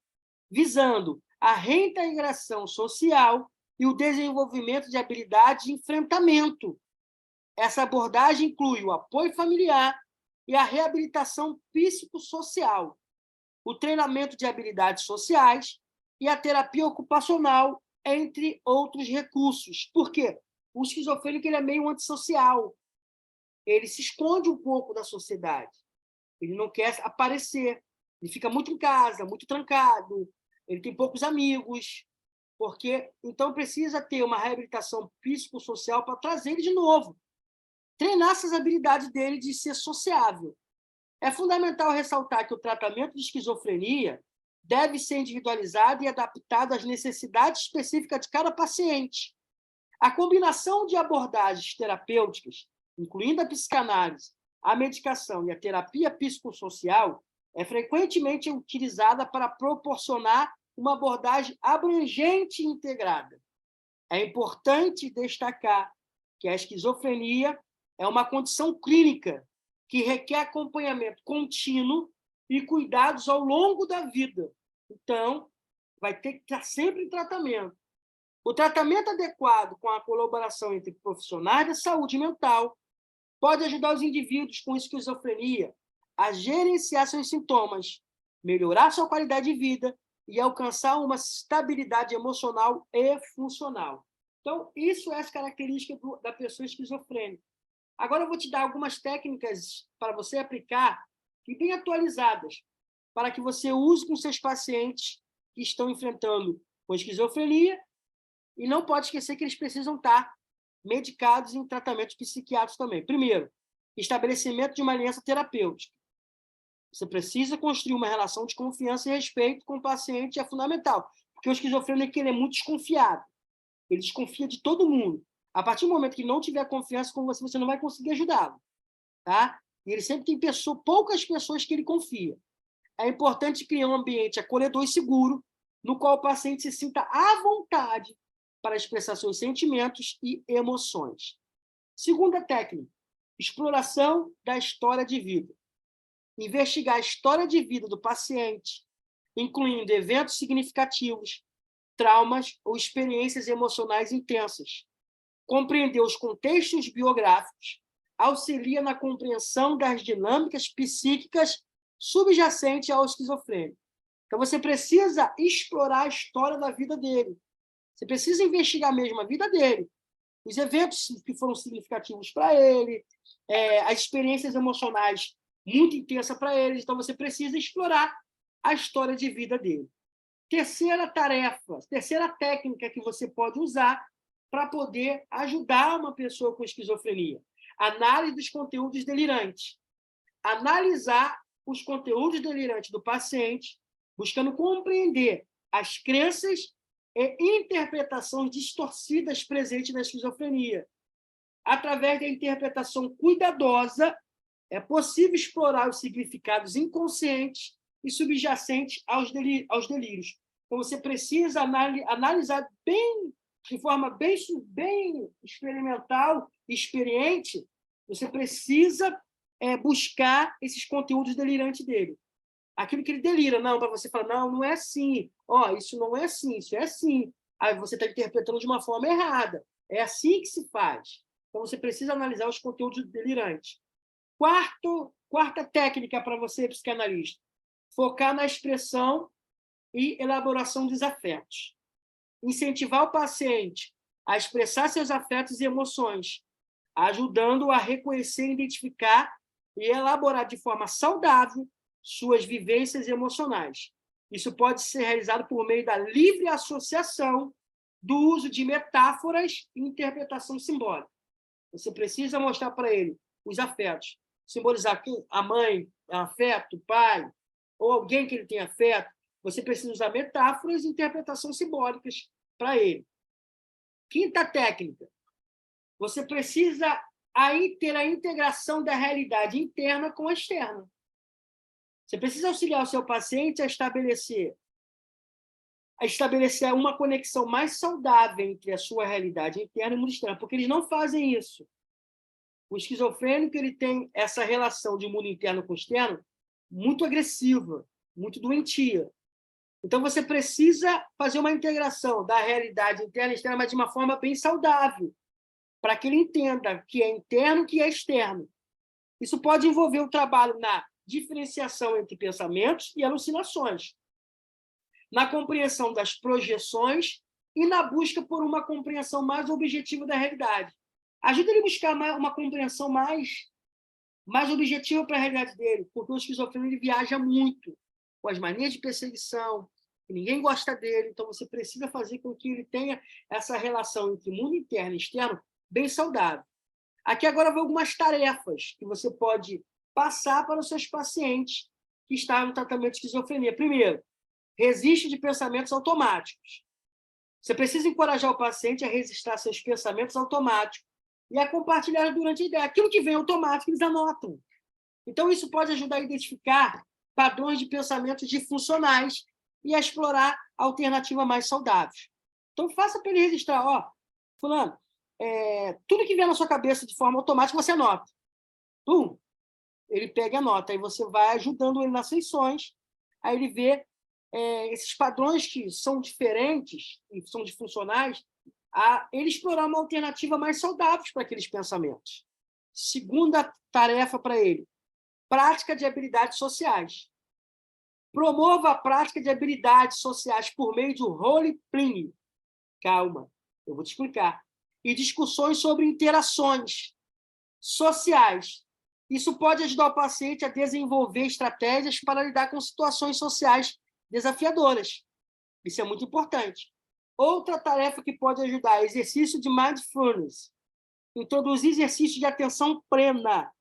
visando a reintegração social e o desenvolvimento de habilidades de enfrentamento. Essa abordagem inclui o apoio familiar e a reabilitação psicossocial, o treinamento de habilidades sociais e a terapia ocupacional, entre outros recursos. Por quê? O esquizofrênico ele é meio antissocial. Ele se esconde um pouco da sociedade. Ele não quer aparecer. Ele fica muito em casa, muito trancado. Ele tem poucos amigos. Então, precisa ter uma reabilitação psicossocial para trazer ele de novo. Treinar essas habilidades dele de ser sociável. É fundamental ressaltar que o tratamento de esquizofrenia deve ser individualizado e adaptado às necessidades específicas de cada paciente. A combinação de abordagens terapêuticas, incluindo a psicanálise, a medicação e a terapia psicossocial, é frequentemente utilizada para proporcionar uma abordagem abrangente e integrada. É importante destacar que a esquizofrenia é uma condição clínica que requer acompanhamento contínuo e cuidados ao longo da vida. Então, vai ter que estar sempre em tratamento. O tratamento adequado com a colaboração entre profissionais da saúde mental pode ajudar os indivíduos com esquizofrenia a gerenciar seus sintomas, melhorar sua qualidade de vida e alcançar uma estabilidade emocional e funcional. Então, isso é as características da pessoa esquizofrênica. Agora, eu vou te dar algumas técnicas para você aplicar, e bem atualizadas, para que você use com seus pacientes que estão enfrentando com esquizofrenia, e não pode esquecer que eles precisam estar medicados em tratamentos psiquiátricos também. Primeiro, estabelecimento de uma aliança terapêutica. Você precisa construir uma relação de confiança e respeito com o paciente, é fundamental, porque o esquizofrênico ele é muito desconfiado. Ele desconfia de todo mundo. A partir do momento que não tiver confiança com você, você não vai conseguir ajudá-lo. Tá? E ele sempre tem poucas pessoas que ele confia. É importante criar um ambiente acolhedor e seguro, no qual o paciente se sinta à vontade para expressar seus sentimentos e emoções. Segunda técnica, exploração da história de vida. Investigar a história de vida do paciente, incluindo eventos significativos, traumas ou experiências emocionais intensas. Compreender os contextos biográficos auxilia na compreensão das dinâmicas psíquicas subjacentes ao esquizofrênico. Então, você precisa explorar a história da vida dele. Você precisa investigar mesmo a vida dele, os eventos que foram significativos para ele, as experiências emocionais muito intensas para ele. Então, você precisa explorar a história de vida dele. Terceira tarefa, terceira técnica que você pode usar para poder ajudar uma pessoa com esquizofrenia. Análise dos conteúdos delirantes. Analisar os conteúdos delirantes do paciente, buscando compreender as crenças e interpretações distorcidas presentes na esquizofrenia. Através da interpretação cuidadosa, é possível explorar os significados inconscientes e subjacentes aos delírios. Então, você precisa analisar de forma bem experimental, experiente, você precisa buscar esses conteúdos delirantes dele. Aquilo que ele delira, não, para você falar, não é assim, isso não é assim, isso é assim. Aí você está interpretando de uma forma errada. É assim que se faz. Então, você precisa analisar os conteúdos delirantes. Quarta técnica para você, psicanalista, focar na expressão e elaboração dos afetos. Incentivar o paciente a expressar seus afetos e emoções, ajudando a reconhecer, identificar e elaborar de forma saudável suas vivências emocionais. Isso pode ser realizado por meio da livre associação do uso de metáforas e interpretação simbólica. Você precisa mostrar para ele os afetos, simbolizar a mãe, afeto, o pai, ou alguém que ele tem afeto. Você precisa usar metáforas e interpretações simbólicas para ele. Quinta técnica. Você precisa aí ter a integração da realidade interna com a externa. Você precisa auxiliar o seu paciente a estabelecer uma conexão mais saudável entre a sua realidade interna e o mundo externo, porque eles não fazem isso. O esquizofrênico ele tem essa relação de mundo interno com externo muito agressiva, muito doentia. Então, você precisa fazer uma integração da realidade interna e externa, mas de uma forma bem saudável, para que ele entenda que é interno e que é externo. Isso pode envolver o trabalho na diferenciação entre pensamentos e alucinações, na compreensão das projeções e na busca por uma compreensão mais objetiva da realidade. Ajuda ele a buscar uma compreensão mais objetiva para a realidade dele, porque o esquizofrênico ele viaja muito, com as manias de perseguição, que ninguém gosta dele, então você precisa fazer com que ele tenha essa relação entre mundo interno e externo bem saudável. Aqui agora vão algumas tarefas que você pode passar para os seus pacientes que estão no tratamento de esquizofrenia. Primeiro, resiste de pensamentos automáticos. Você precisa encorajar o paciente a registrar seus pensamentos automáticos e a compartilhar durante a ideia. Aquilo que vem automático, eles anotam. Então, isso pode ajudar a identificar padrões de pensamentos disfuncionais e a explorar alternativas mais saudáveis. Então, faça para ele registrar. Fulano, tudo que vem na sua cabeça de forma automática, você anota. Ele pega e anota. Aí você vai ajudando ele nas sessões, aí ele vê esses padrões que são diferentes e são disfuncionais, a ele explorar uma alternativa mais saudável para aqueles pensamentos. Segunda tarefa para ele, prática de habilidades sociais. Promova a prática de habilidades sociais por meio de role-playing. Calma, eu vou te explicar. E discussões sobre interações sociais. Isso pode ajudar o paciente a desenvolver estratégias para lidar com situações sociais desafiadoras. Isso é muito importante. Outra tarefa que pode ajudar é exercício de mindfulness. Introduzir exercício de atenção plena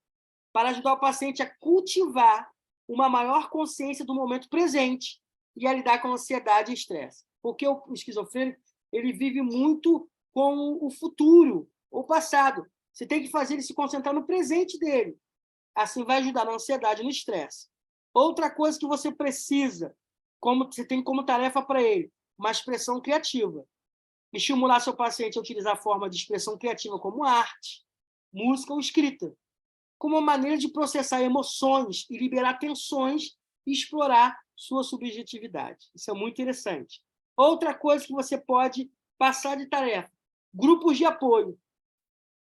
para ajudar o paciente a cultivar uma maior consciência do momento presente e a lidar com a ansiedade e estresse. Porque o esquizofrênico ele vive muito com o futuro, o passado. Você tem que fazer ele se concentrar no presente dele. Assim vai ajudar na ansiedade e no estresse. Outra coisa que você precisa, você tem como tarefa para ele, uma expressão criativa. Estimular seu paciente a utilizar a forma de expressão criativa como arte, música ou escrita, como uma maneira de processar emoções e liberar tensões e explorar sua subjetividade. Isso é muito interessante. Outra coisa que você pode passar de tarefa, grupos de apoio.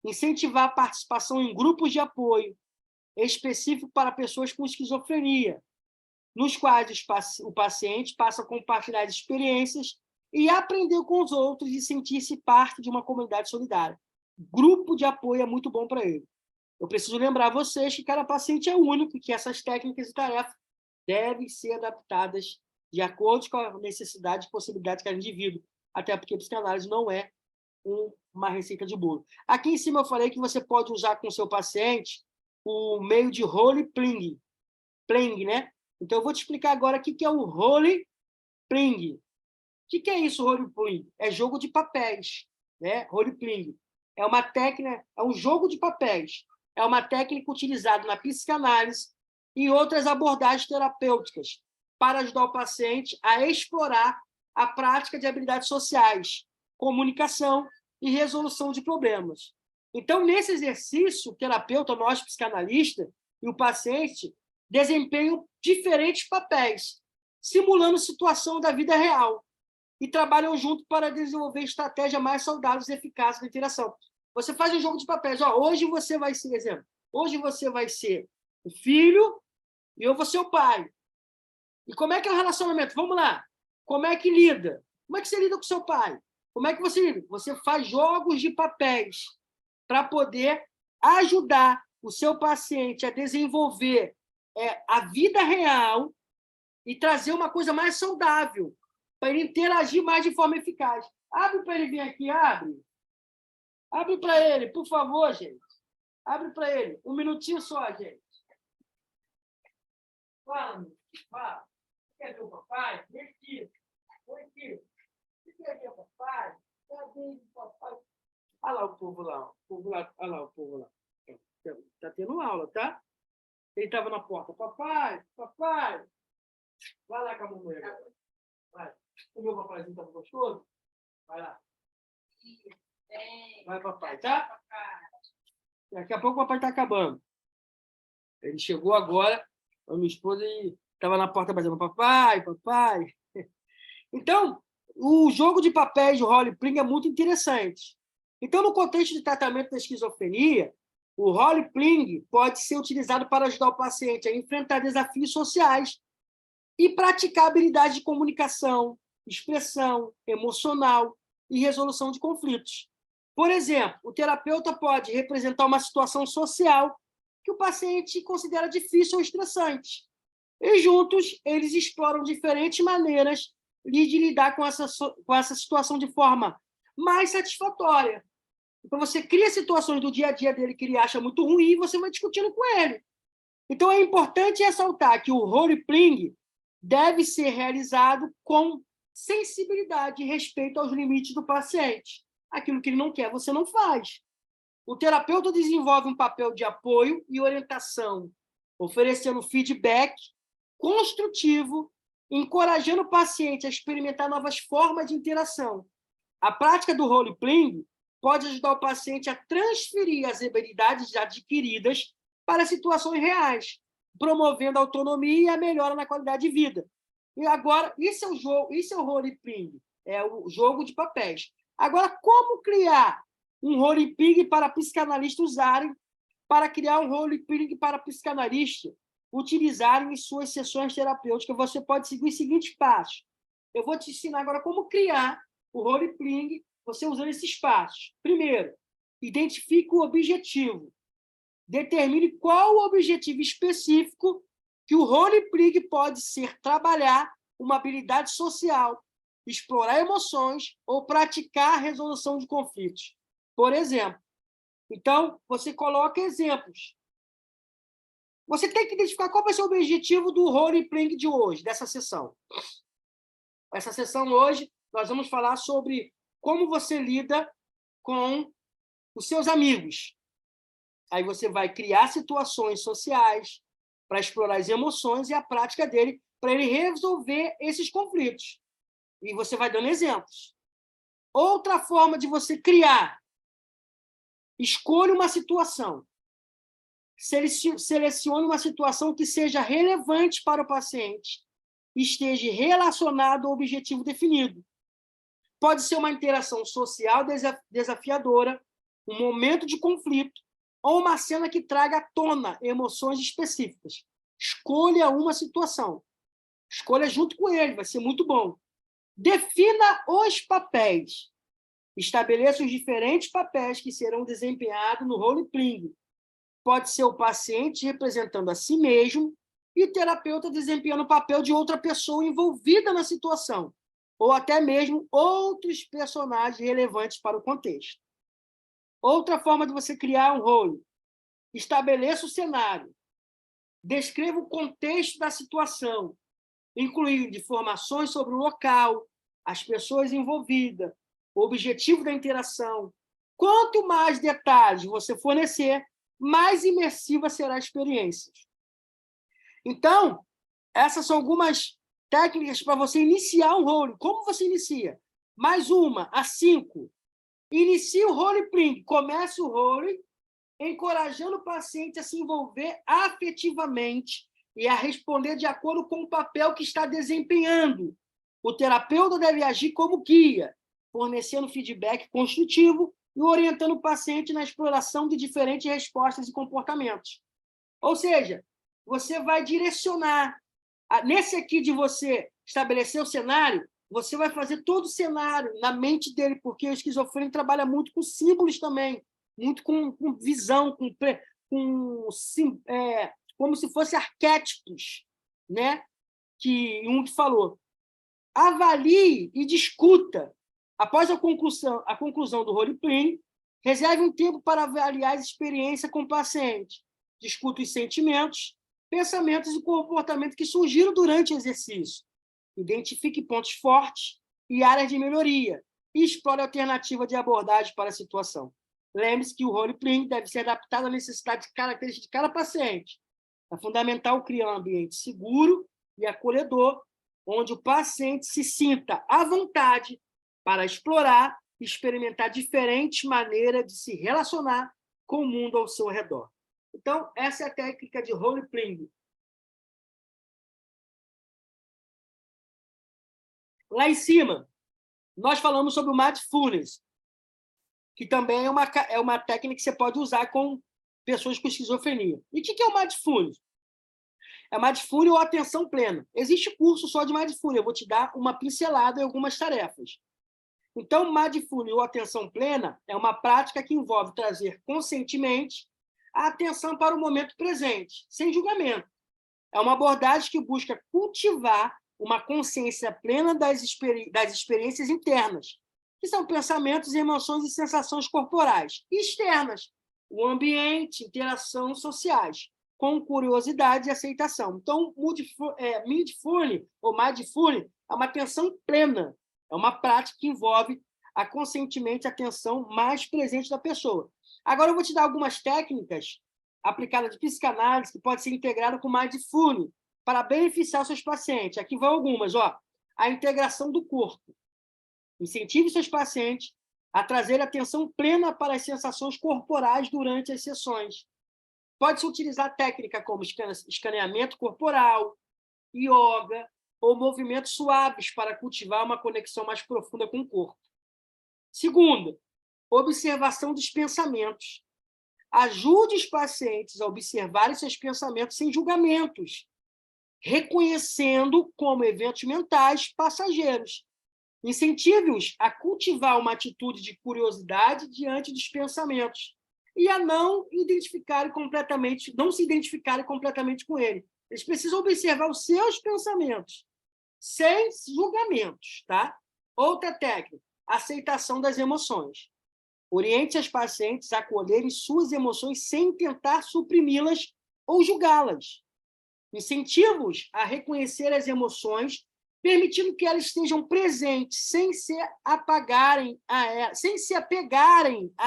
Incentivar a participação em grupos de apoio específico para pessoas com esquizofrenia, nos quais o paciente passa a compartilhar experiências e aprender com os outros e sentir-se parte de uma comunidade solidária. Grupo de apoio é muito bom para ele. Eu preciso lembrar vocês que cada paciente é único e que essas técnicas e tarefas devem ser adaptadas de acordo com a necessidade e possibilidade de cada indivíduo, até porque a psicanálise não é uma receita de bolo. Aqui em cima eu falei que você pode usar com o seu paciente o meio de role-playing, né? Então, eu vou te explicar agora o que é o role-playing. O que é isso, role-playing? É jogo de papéis, né? Role-playing. É uma técnica, é um jogo de papéis. É uma técnica utilizada na psicanálise e outras abordagens terapêuticas para ajudar o paciente a explorar a prática de habilidades sociais, comunicação e resolução de problemas. Então, nesse exercício, o terapeuta, nós psicanalistas e o paciente desempenham diferentes papéis, simulando situação da vida real, e trabalham junto para desenvolver estratégias mais saudáveis e eficazes de interação. Você faz um jogo de papéis. Hoje você vai ser, exemplo, hoje você vai ser o filho e eu vou ser o pai. E como é que é o relacionamento? Vamos lá. Como é que lida? Como é que você lida com seu pai? Como é que você lida? Você faz jogos de papéis para poder ajudar o seu paciente a desenvolver a vida real e trazer uma coisa mais saudável, para ele interagir mais de forma eficaz. Abre para ele vir aqui, abre. Abre para ele, por favor, gente. Abre para ele. Um minutinho só, gente. Fala, meu filho, fala. Você quer ver o papai? Vem aqui. Vem aqui. Você quer ver o papai? Cadê o papai? Olha lá o povo lá. O povo lá. Olha lá o povo lá. Está tendo aula, tá? Ele estava na porta. Papai, papai. Vai lá com a mamãe agora. Vai. O meu papaizinho estava gostoso? Vai lá. Vai, papai, tá? Daqui a pouco o papai está acabando. Ele chegou agora, a minha esposa estava na porta batendo, papai, papai. Então, o jogo de papéis de role-playing é muito interessante. Então, no contexto de tratamento da esquizofrenia, o role-playing pode ser utilizado para ajudar o paciente a enfrentar desafios sociais e praticar habilidades de comunicação, expressão, emocional e resolução de conflitos. Por exemplo, o terapeuta pode representar uma situação social que o paciente considera difícil ou estressante. E juntos, eles exploram diferentes maneiras de lidar com essa situação de forma mais satisfatória. Então, você cria situações do dia a dia dele que ele acha muito ruim e você vai discutindo com ele. Então, é importante ressaltar que o role-playing deve ser realizado com sensibilidade e respeito aos limites do paciente. Aquilo que ele não quer, você não faz. O terapeuta desenvolve um papel de apoio e orientação, oferecendo feedback construtivo, encorajando o paciente a experimentar novas formas de interação. A prática do role-playing pode ajudar o paciente a transferir as habilidades adquiridas para situações reais, promovendo a autonomia e a melhora na qualidade de vida. E agora, isso é o jogo, isso é o role-playing, é o jogo de papéis. Agora, como criar um role-playing para psicanalistas usarem, para criar um role-playing para psicanalistas utilizarem em suas sessões terapêuticas? Você pode seguir os seguintes passos. Eu vou te ensinar agora como criar o role-playing, você usando esses passos. Primeiro, identifique o objetivo. Determine qual o objetivo específico que o role-playing pode ser trabalhar uma habilidade social, explorar emoções ou praticar a resolução de conflitos. Por exemplo, então, você coloca exemplos. Você tem que identificar qual vai ser o objetivo do role-playing de hoje, dessa sessão. Essa sessão hoje, nós vamos falar sobre como você lida com os seus amigos. Aí você vai criar situações sociais para explorar as emoções e a prática dele, para ele resolver esses conflitos. E você vai dando exemplos. Outra forma de você criar: escolha uma situação. Selecione uma situação que seja relevante para o paciente e esteja relacionado ao objetivo definido. Pode ser uma interação social desafiadora, um momento de conflito, ou uma cena que traga à tona emoções específicas. Escolha uma situação. Escolha junto com ele, vai ser muito bom. Defina os papéis. Estabeleça os diferentes papéis que serão desempenhados no role-playing. Pode ser o paciente representando a si mesmo e o terapeuta desempenhando o papel de outra pessoa envolvida na situação, ou até mesmo outros personagens relevantes para o contexto. Outra forma de você criar um role: estabeleça o cenário. Descreva o contexto da situação, incluindo informações sobre o local, as pessoas envolvidas, o objetivo da interação. Quanto mais detalhes você fornecer, mais imersiva será a experiência. Então, essas são algumas técnicas para você iniciar um role. Como você inicia? Mais uma, a 5. Inicie o role-playing. Comece o role, encorajando o paciente a se envolver afetivamente e a responder de acordo com o papel que está desempenhando. O terapeuta deve agir como guia, fornecendo feedback construtivo e orientando o paciente na exploração de diferentes respostas e comportamentos. Ou seja, você vai direcionar. Nesse aqui de você estabelecer o cenário, você vai fazer todo o cenário na mente dele, porque o esquizofrênico trabalha muito com símbolos também. muito com visão, como se fossem arquétipos, né? Que Jung falou. Avalie e discuta. Após a conclusão do role-playing, reserve um tempo para avaliar a experiência com o paciente. Discuta os sentimentos, pensamentos e comportamentos que surgiram durante o exercício. Identifique pontos fortes e áreas de melhoria e explore alternativa de abordagem para a situação. Lembre-se que o role-playing deve ser adaptado à necessidade de características de cada paciente. É fundamental criar um ambiente seguro e acolhedor, onde o paciente se sinta à vontade para explorar e experimentar diferentes maneiras de se relacionar com o mundo ao seu redor. Então, essa é a técnica de role-playing. Lá em cima, nós falamos sobre o mindfulness, que também é uma técnica que você pode usar com pessoas com esquizofrenia. E o que é o mindfulness? É mindfulness ou atenção plena. Existe curso só de mindfulness, eu vou te dar uma pincelada em algumas tarefas. Então, mindfulness ou atenção plena é uma prática que envolve trazer conscientemente a atenção para o momento presente, sem julgamento. É uma abordagem que busca cultivar uma consciência plena das experiências internas, que são pensamentos, emoções e sensações corporais, e externas, o ambiente, interações sociais, com curiosidade e aceitação. Então, mindfulness ou mindfulness é uma atenção plena, é uma prática que envolve conscientemente a atenção mais presente da pessoa. Agora, eu vou te dar algumas técnicas aplicadas de psicanálise que podem ser integradas com mindfulness para beneficiar os seus pacientes. Aqui vão algumas. A integração do corpo. Incentive seus pacientes a trazer atenção plena para as sensações corporais durante as sessões. Pode-se utilizar técnica como escaneamento corporal, yoga ou movimentos suaves para cultivar uma conexão mais profunda com o corpo. Segundo, observação dos pensamentos. Ajude os pacientes a observarem seus pensamentos sem julgamentos, reconhecendo como eventos mentais passageiros. Incentive-os a cultivar uma atitude de curiosidade diante dos pensamentos e a não se identificarem completamente com ele. Eles precisam observar os seus pensamentos, sem julgamentos, tá? Outra técnica, aceitação das emoções. Oriente as pacientes a acolherem suas emoções sem tentar suprimi-las ou julgá-las. Incentive-os a reconhecer as emoções, permitindo que elas estejam presentes, sem se apegarem a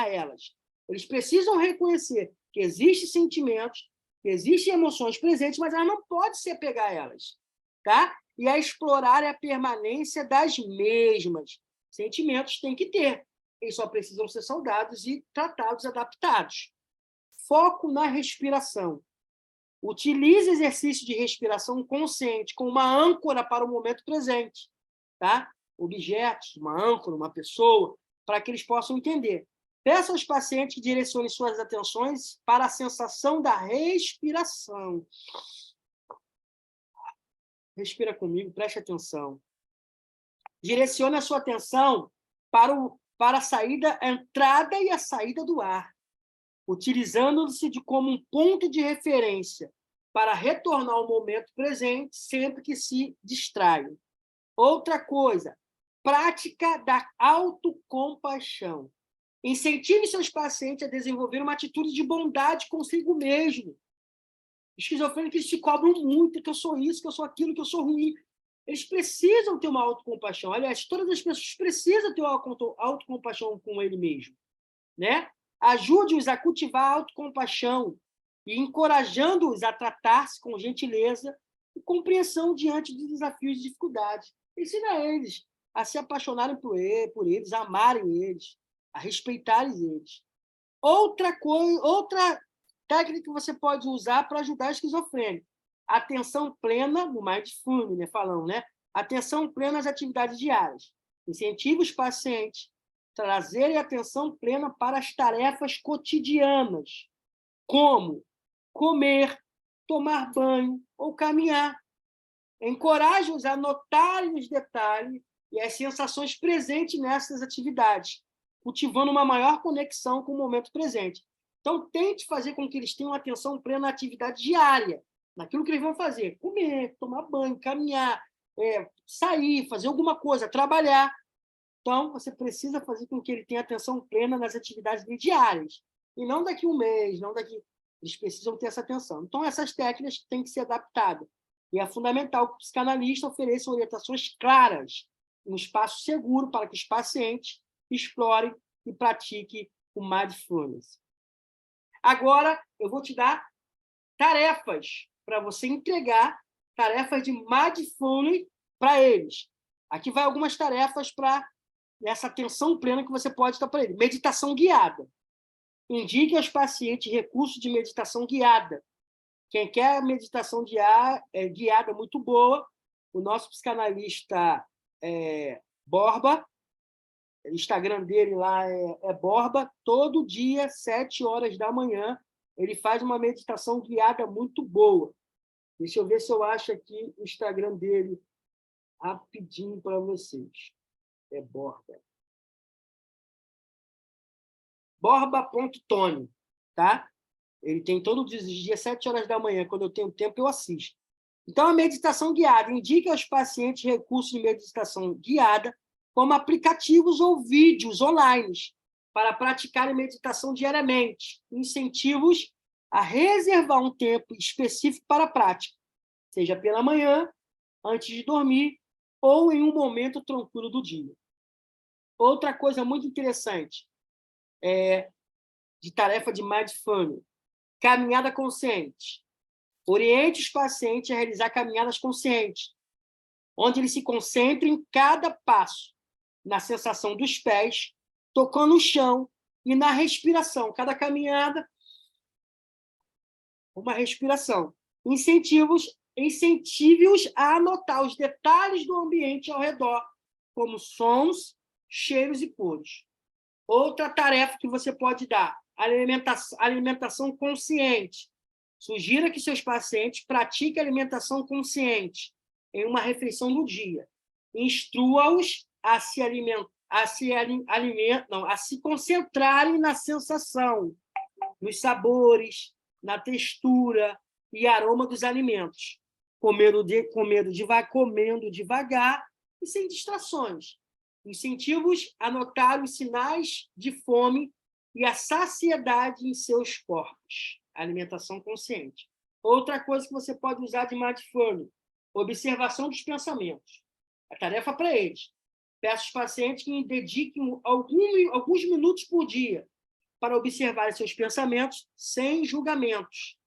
elas. Eles precisam reconhecer que existem sentimentos, que existem emoções presentes, mas elas não podem se apegar a elas. Tá? E a explorar a permanência das mesmas. Sentimentos tem que ter. Eles só precisam ser saudados e tratados, adaptados. Foco na respiração. Utilize exercício de respiração consciente como uma âncora para o momento presente. Tá? Objetos, uma âncora, uma pessoa, para que eles possam entender. Peça aos pacientes que direcionem suas atenções para a sensação da respiração. Respira comigo, preste atenção. Direcione a sua atenção para a entrada e a saída do ar, utilizando-se como um ponto de referência para retornar ao momento presente sempre que se distraiam. Outra coisa, prática da autocompaixão. Incentive seus pacientes a desenvolver uma atitude de bondade consigo mesmo. Esquizofrênicos se cobram muito, que eu sou isso, que eu sou aquilo, que eu sou ruim. Eles precisam ter uma autocompaixão. Aliás, todas as pessoas precisam ter uma autocompaixão com ele mesmo. Né? Ajude-os a cultivar a autocompaixão e encorajando-os a tratar-se com gentileza e compreensão diante dos desafios e dificuldades. Ensina eles a se apaixonarem por eles, a amarem eles, a respeitarem eles. Outra técnica que você pode usar para ajudar a esquizofrênica. Atenção plena, no mindfulness, né, falando, né? Atenção plena às atividades diárias. Incentive os pacientes a trazerem atenção plena para as tarefas cotidianas, como comer, tomar banho ou caminhar. Encoraje-os a notarem os detalhes e as sensações presentes nessas atividades, cultivando uma maior conexão com o momento presente. Então, tente fazer com que eles tenham atenção plena na atividade diária, naquilo que eles vão fazer. Comer, tomar banho, caminhar, sair, fazer alguma coisa, trabalhar. Então, você precisa fazer com que ele tenha atenção plena nas atividades diárias. E não daqui a um mês, não daqui... Eles precisam ter essa atenção. Então, essas técnicas têm que ser adaptadas. E é fundamental que o psicanalista ofereça orientações claras, um espaço seguro para que os pacientes explorem e pratiquem o mindfulness. Agora, eu vou te dar tarefas para você entregar, tarefas de mindfulness para eles. Aqui vai algumas tarefas para essa atenção plena que você pode dar para eles. Meditação guiada. Indique aos pacientes recursos de meditação guiada. Quem quer meditação guiada muito boa, o nosso psicanalista Borba, o Instagram dele lá é Borba, todo dia, 7 horas da manhã, ele faz uma meditação guiada muito boa. Deixa eu ver se eu acho aqui o Instagram dele rapidinho para vocês. É Borba. Borba.tony, tá? Ele tem todos os dias, 7 horas da manhã, quando eu tenho tempo, eu assisto. Então, a meditação guiada indica aos pacientes recursos de meditação guiada, como aplicativos ou vídeos online, para praticarem meditação diariamente. Incentivos a reservar um tempo específico para a prática, seja pela manhã, antes de dormir, ou em um momento tranquilo do dia. Outra coisa muito interessante, de tarefa de mindfulness, caminhada consciente. Oriente os pacientes a realizar caminhadas conscientes, onde eles se concentram em cada passo, na sensação dos pés, tocando o chão e na respiração. Cada caminhada, uma respiração. Incentive-os a anotar os detalhes do ambiente ao redor, como sons, cheiros e cores. Outra tarefa que você pode dar, alimentação consciente. Sugira que seus pacientes pratiquem alimentação consciente em uma refeição do dia. Instrua-os a se concentrarem na sensação, nos sabores, na textura e aroma dos alimentos. Comendo devagar e sem distrações. Incentivos a notar os sinais de fome e a saciedade em seus corpos. Alimentação consciente. Outra coisa que você pode usar de mindfulness, observação dos pensamentos. A tarefa para eles. Peço aos pacientes que dediquem alguns minutos por dia para observar seus pensamentos sem julgamentos.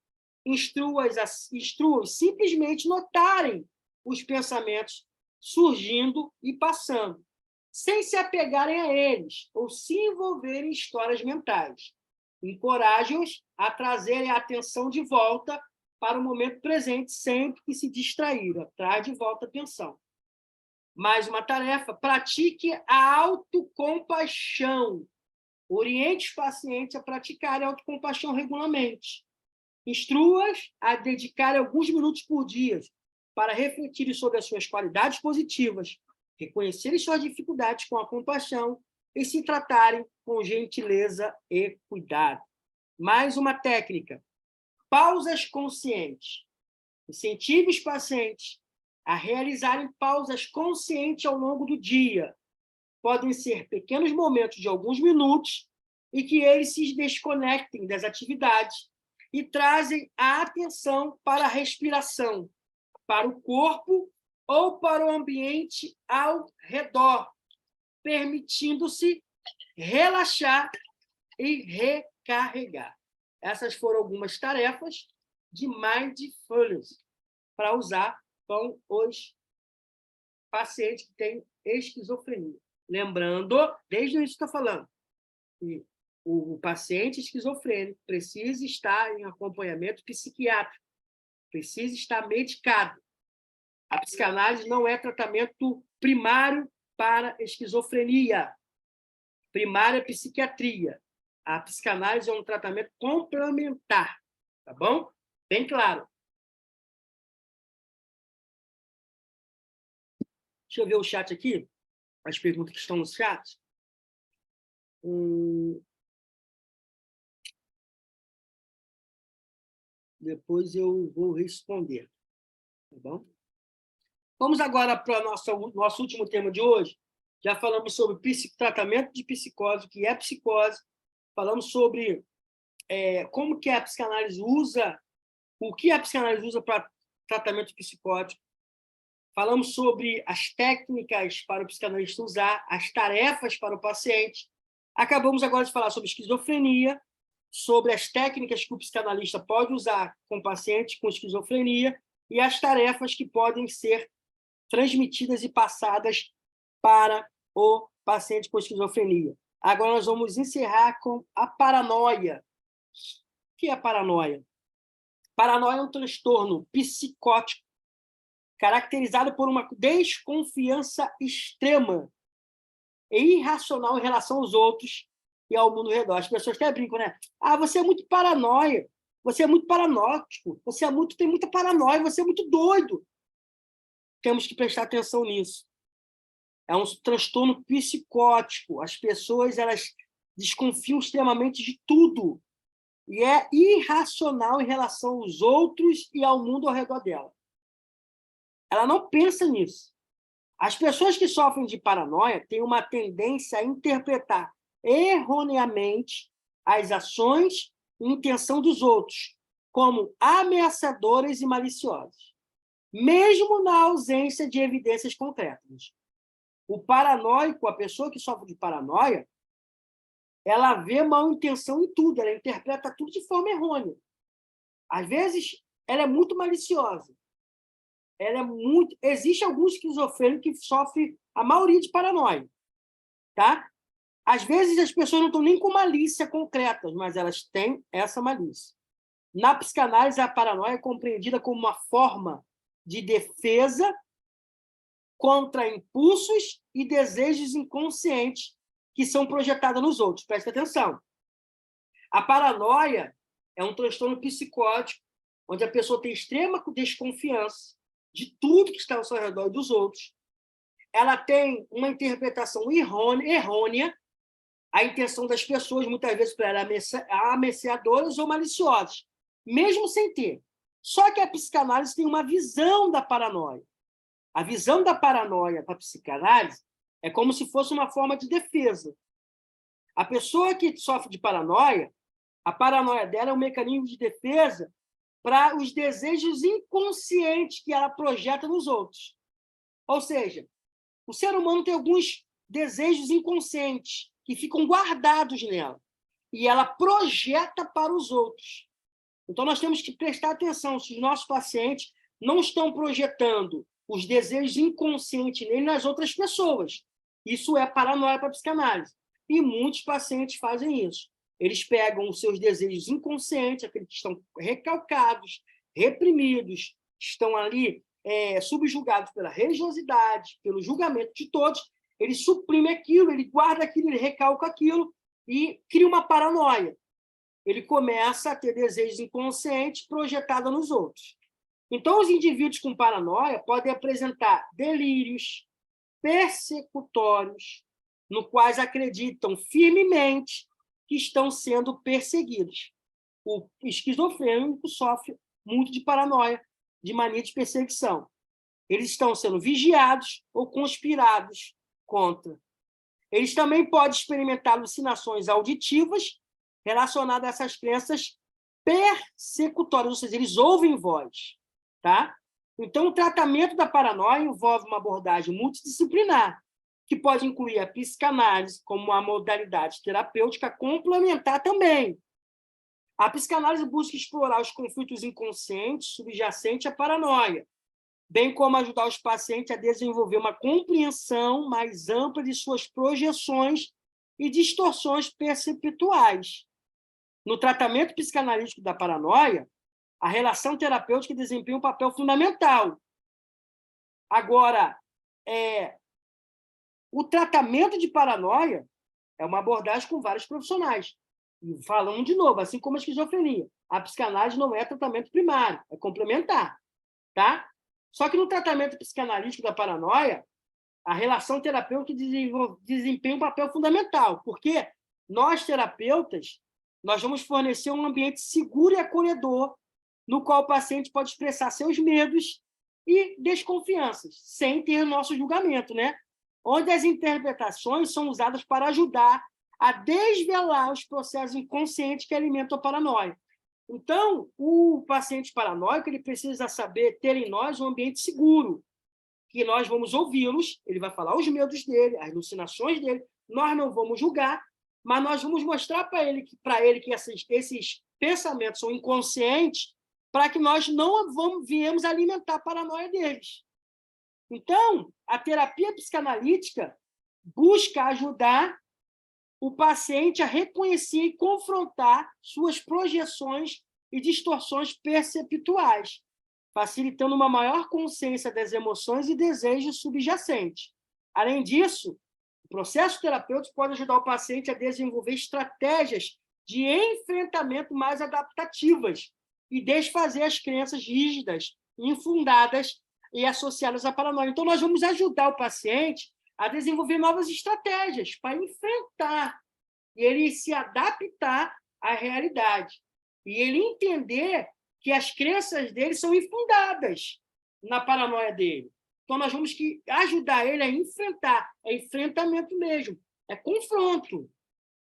Instrua-os simplesmente notarem os pensamentos surgindo e passando, sem se apegarem a eles ou se envolverem em histórias mentais. Encoraje-os a trazerem a atenção de volta para o momento presente sempre que se distraíram. Traz de volta a atenção. Mais uma tarefa, pratique a autocompaixão. Oriente os pacientes a praticarem a autocompaixão regularmente. Instrua-os a dedicar alguns minutos por dia para refletirem sobre as suas qualidades positivas, reconhecerem suas dificuldades com a compaixão e se tratarem com gentileza e cuidado. Mais uma técnica, pausas conscientes. Incentive os pacientes a realizarem pausas conscientes ao longo do dia. Podem ser pequenos momentos de alguns minutos e que eles se desconectem das atividades e trazem a atenção para a respiração, para o corpo ou para o ambiente ao redor, permitindo-se relaxar e recarregar. Essas foram algumas tarefas de mindfulness para usar com os pacientes que têm esquizofrenia. Lembrando, desde o início estou falando, que o paciente esquizofrênico precisa estar em acompanhamento psiquiátrico, precisa estar medicado. A psicanálise não é tratamento primário para esquizofrenia. Primária é psiquiatria. A psicanálise é um tratamento complementar. Tá bom? Bem claro. Deixa eu ver o chat aqui, as perguntas que estão no chat. Depois eu vou responder. Tá bom? Vamos agora para o nosso último tema de hoje. Já falamos sobre tratamento de psicose, o que é psicose. Falamos sobre como que a psicanálise usa, o que a psicanálise usa para tratamento psicótico. Falamos sobre as técnicas para o psicanalista usar, as tarefas para o paciente. Acabamos agora de falar sobre esquizofrenia, sobre as técnicas que o psicanalista pode usar com o paciente com esquizofrenia e as tarefas que podem ser transmitidas e passadas para o paciente com esquizofrenia. Agora nós vamos encerrar com a paranoia. O que é a paranoia? Paranoia é um transtorno psicótico caracterizado por uma desconfiança extrema e irracional em relação aos outros e ao mundo ao redor. As pessoas até brincam, né? Ah, você é muito paranoia, você é muito paranoico, tem muita paranoia, você é muito doido. Temos que prestar atenção nisso. É um transtorno psicótico. As pessoas elas desconfiam extremamente de tudo e é irracional em relação aos outros e ao mundo ao redor dela. Ela não pensa nisso. As pessoas que sofrem de paranoia têm uma tendência a interpretar erroneamente as ações e intenção dos outros como ameaçadoras e maliciosas, mesmo na ausência de evidências concretas. O paranoico, a pessoa que sofre de paranoia, ela vê mal intenção em tudo, ela interpreta tudo de forma errônea. Às vezes, ela é muito maliciosa. Existe alguns esquizofrênicos que sofrem a maioria de paranoia. Tá? Às vezes, as pessoas não estão nem com malícia concreta, mas elas têm essa malícia. Na psicanálise, a paranoia é compreendida como uma forma de defesa contra impulsos e desejos inconscientes que são projetados nos outros. Presta atenção. A paranoia é um transtorno psicótico onde a pessoa tem extrema desconfiança de tudo que está ao seu redor e dos outros. Ela tem uma interpretação errônea, a intenção das pessoas, muitas vezes, para ela ameaçadoras ou maliciosas, mesmo sem ter. Só que a psicanálise tem uma visão da paranoia. A visão da paranoia para a psicanálise é como se fosse uma forma de defesa. A pessoa que sofre de paranoia, a paranoia dela é um mecanismo de defesa para os desejos inconscientes que ela projeta nos outros. Ou seja, o ser humano tem alguns desejos inconscientes que ficam guardados nela e ela projeta para os outros. Então, nós temos que prestar atenção se os nossos pacientes não estão projetando os desejos inconscientes nele nas outras pessoas. Isso é paranoia para a psicanálise. E muitos pacientes fazem isso. Eles pegam os seus desejos inconscientes, aqueles que estão recalcados, reprimidos, estão ali subjugados pela religiosidade, pelo julgamento de todos, ele suprime aquilo, ele guarda aquilo, ele recalca aquilo e cria uma paranoia. Ele começa a ter desejos inconscientes projetados nos outros. Então, os indivíduos com paranoia podem apresentar delírios persecutórios, no quais acreditam firmemente que estão sendo perseguidos. O esquizofrênico sofre muito de paranoia, de mania de perseguição. Eles estão sendo vigiados ou conspirados contra. Eles também podem experimentar alucinações auditivas relacionadas a essas crenças persecutórias, ou seja, eles ouvem voz. Tá? Então, o tratamento da paranoia envolve uma abordagem multidisciplinar, que pode incluir a psicanálise como uma modalidade terapêutica complementar também. A psicanálise busca explorar os conflitos inconscientes subjacentes à paranoia, bem como ajudar os pacientes a desenvolver uma compreensão mais ampla de suas projeções e distorções perceptuais. No tratamento psicanalítico da paranoia, a relação terapêutica desempenha um papel fundamental. Agora, o tratamento de paranoia é uma abordagem com vários profissionais. E falando de novo, assim como a esquizofrenia, a psicanálise não é tratamento primário, é complementar. Tá? Só que no tratamento psicanalítico da paranoia, a relação terapêutica desempenha um papel fundamental. Por quê? Nós, terapeutas, nós vamos fornecer um ambiente seguro e acolhedor, no qual o paciente pode expressar seus medos e desconfianças, sem ter nosso julgamento, né? Onde as interpretações são usadas para ajudar a desvelar os processos inconscientes que alimentam a paranoia. Então, o paciente paranoico ele precisa saber ter em nós um ambiente seguro, que nós vamos ouvi-los, ele vai falar os medos dele, as alucinações dele, nós não vamos julgar, mas nós vamos mostrar para ele que esses pensamentos são inconscientes, para que nós não viemos alimentar a paranoia deles. Então, a terapia psicanalítica busca ajudar o paciente a reconhecer e confrontar suas projeções e distorções perceptuais, facilitando uma maior consciência das emoções e desejos subjacentes. Além disso, o processo terapêutico pode ajudar o paciente a desenvolver estratégias de enfrentamento mais adaptativas e desfazer as crenças rígidas, infundadas e associadas à paranoia. Então, nós vamos ajudar o paciente a desenvolver novas estratégias para enfrentar e ele se adaptar à realidade. E ele entender que as crenças dele são infundadas na paranoia dele. Então, nós vamos ajudar ele a enfrentar. É enfrentamento mesmo, é confronto.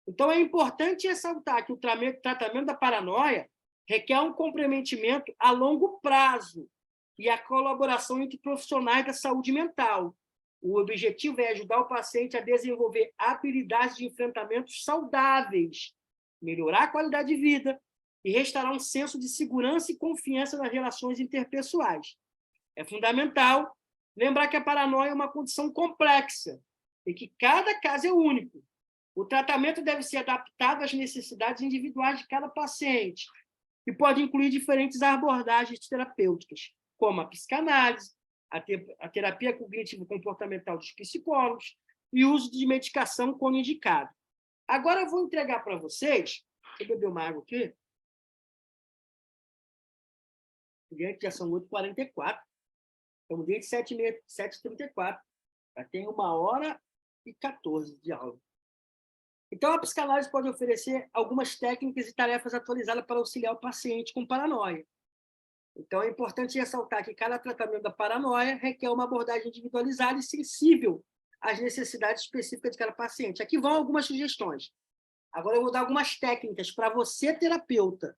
Então, é importante ressaltar que o tratamento da paranoia requer um comprometimento a longo prazo e a colaboração entre profissionais da saúde mental. O objetivo é ajudar o paciente a desenvolver habilidades de enfrentamento saudáveis, melhorar a qualidade de vida e restaurar um senso de segurança e confiança nas relações interpessoais. É fundamental lembrar que a paranoia é uma condição complexa e que cada caso é único. O tratamento deve ser adaptado às necessidades individuais de cada paciente e pode incluir diferentes abordagens terapêuticas, como a psicanálise, a terapia cognitivo-comportamental dos psicólogos e o uso de medicação quando indicado. Agora eu vou entregar para vocês... Deixa eu beber uma água aqui. Já são 8h44. Estamos desde 7h34. Já tem 1h14 de aula. Então, a psicanálise pode oferecer algumas técnicas e tarefas atualizadas para auxiliar o paciente com paranoia. Então, é importante ressaltar que cada tratamento da paranoia requer uma abordagem individualizada e sensível às necessidades específicas de cada paciente. Aqui vão algumas sugestões. Agora, eu vou dar algumas técnicas para você, terapeuta.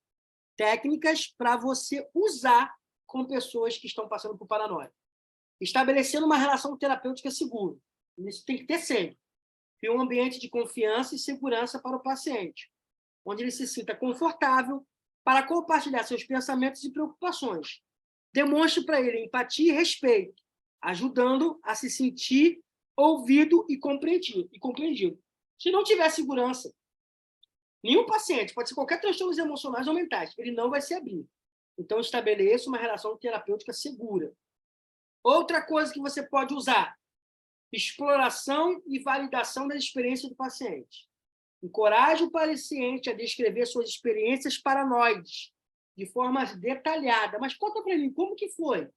Técnicas para você usar com pessoas que estão passando por paranoia. Estabelecendo uma relação terapêutica segura. Isso tem que ter sempre. E um ambiente de confiança e segurança para o paciente, onde ele se sinta confortável para compartilhar seus pensamentos e preocupações. Demonstre para ele empatia e respeito, ajudando a se sentir ouvido e compreendido. Se não tiver segurança, nenhum paciente, pode ser qualquer transtornos emocionais ou mentais, ele não vai se abrir. Então, estabeleça uma relação terapêutica segura. Outra coisa que você pode usar, exploração e validação da experiência do paciente. Encoraje o paciente a descrever suas experiências paranoides de forma detalhada. Mas conta para mim, como que foi?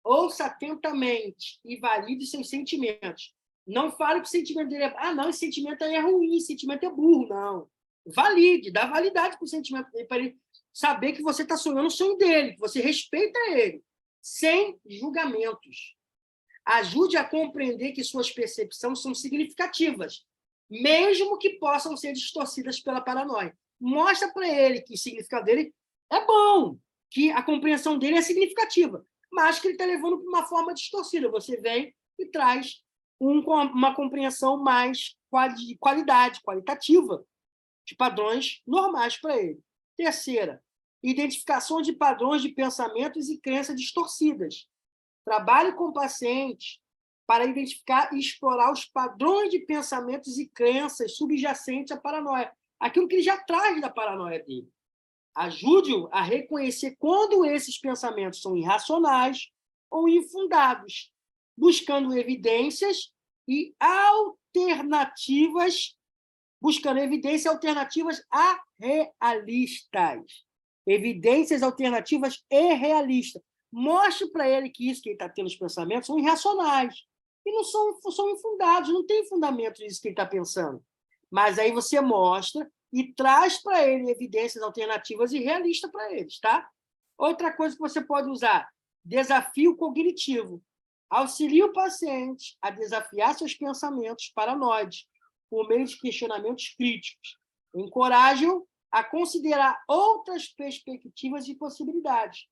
Ouça atentamente e valide seus sentimentos. Não fale que o sentimento dele é... não, esse sentimento aí é ruim, esse sentimento é burro. Não. Valide, dá validade para o sentimento dele, para ele saber que você está sonhando o sonho dele, que você respeita ele, sem julgamentos. Ajude a compreender que suas percepções são significativas, mesmo que possam ser distorcidas pela paranoia. Mostra para ele que o significado dele é bom, que a compreensão dele é significativa, mas que ele está levando para uma forma distorcida. Você vem e traz uma compreensão mais qualitativa, de padrões normais para ele. Terceira, identificação de padrões de pensamentos e crenças distorcidas. Trabalhe com o paciente para identificar e explorar os padrões de pensamentos e crenças subjacentes à paranoia, aquilo que ele já traz da paranoia dele. Ajude-o a reconhecer quando esses pensamentos são irracionais ou infundados, buscando evidências alternativas a realistas. Evidências alternativas e realistas. Mostre para ele que isso que ele está tendo os pensamentos são irracionais e não são infundados, não tem fundamento nisso que ele está pensando. Mas aí você mostra e traz para ele evidências alternativas e realistas para eles, tá? Outra coisa que você pode usar, desafio cognitivo. Auxilia o paciente a desafiar seus pensamentos paranoides por meio de questionamentos críticos. Encoraje-o a considerar outras perspectivas e possibilidades,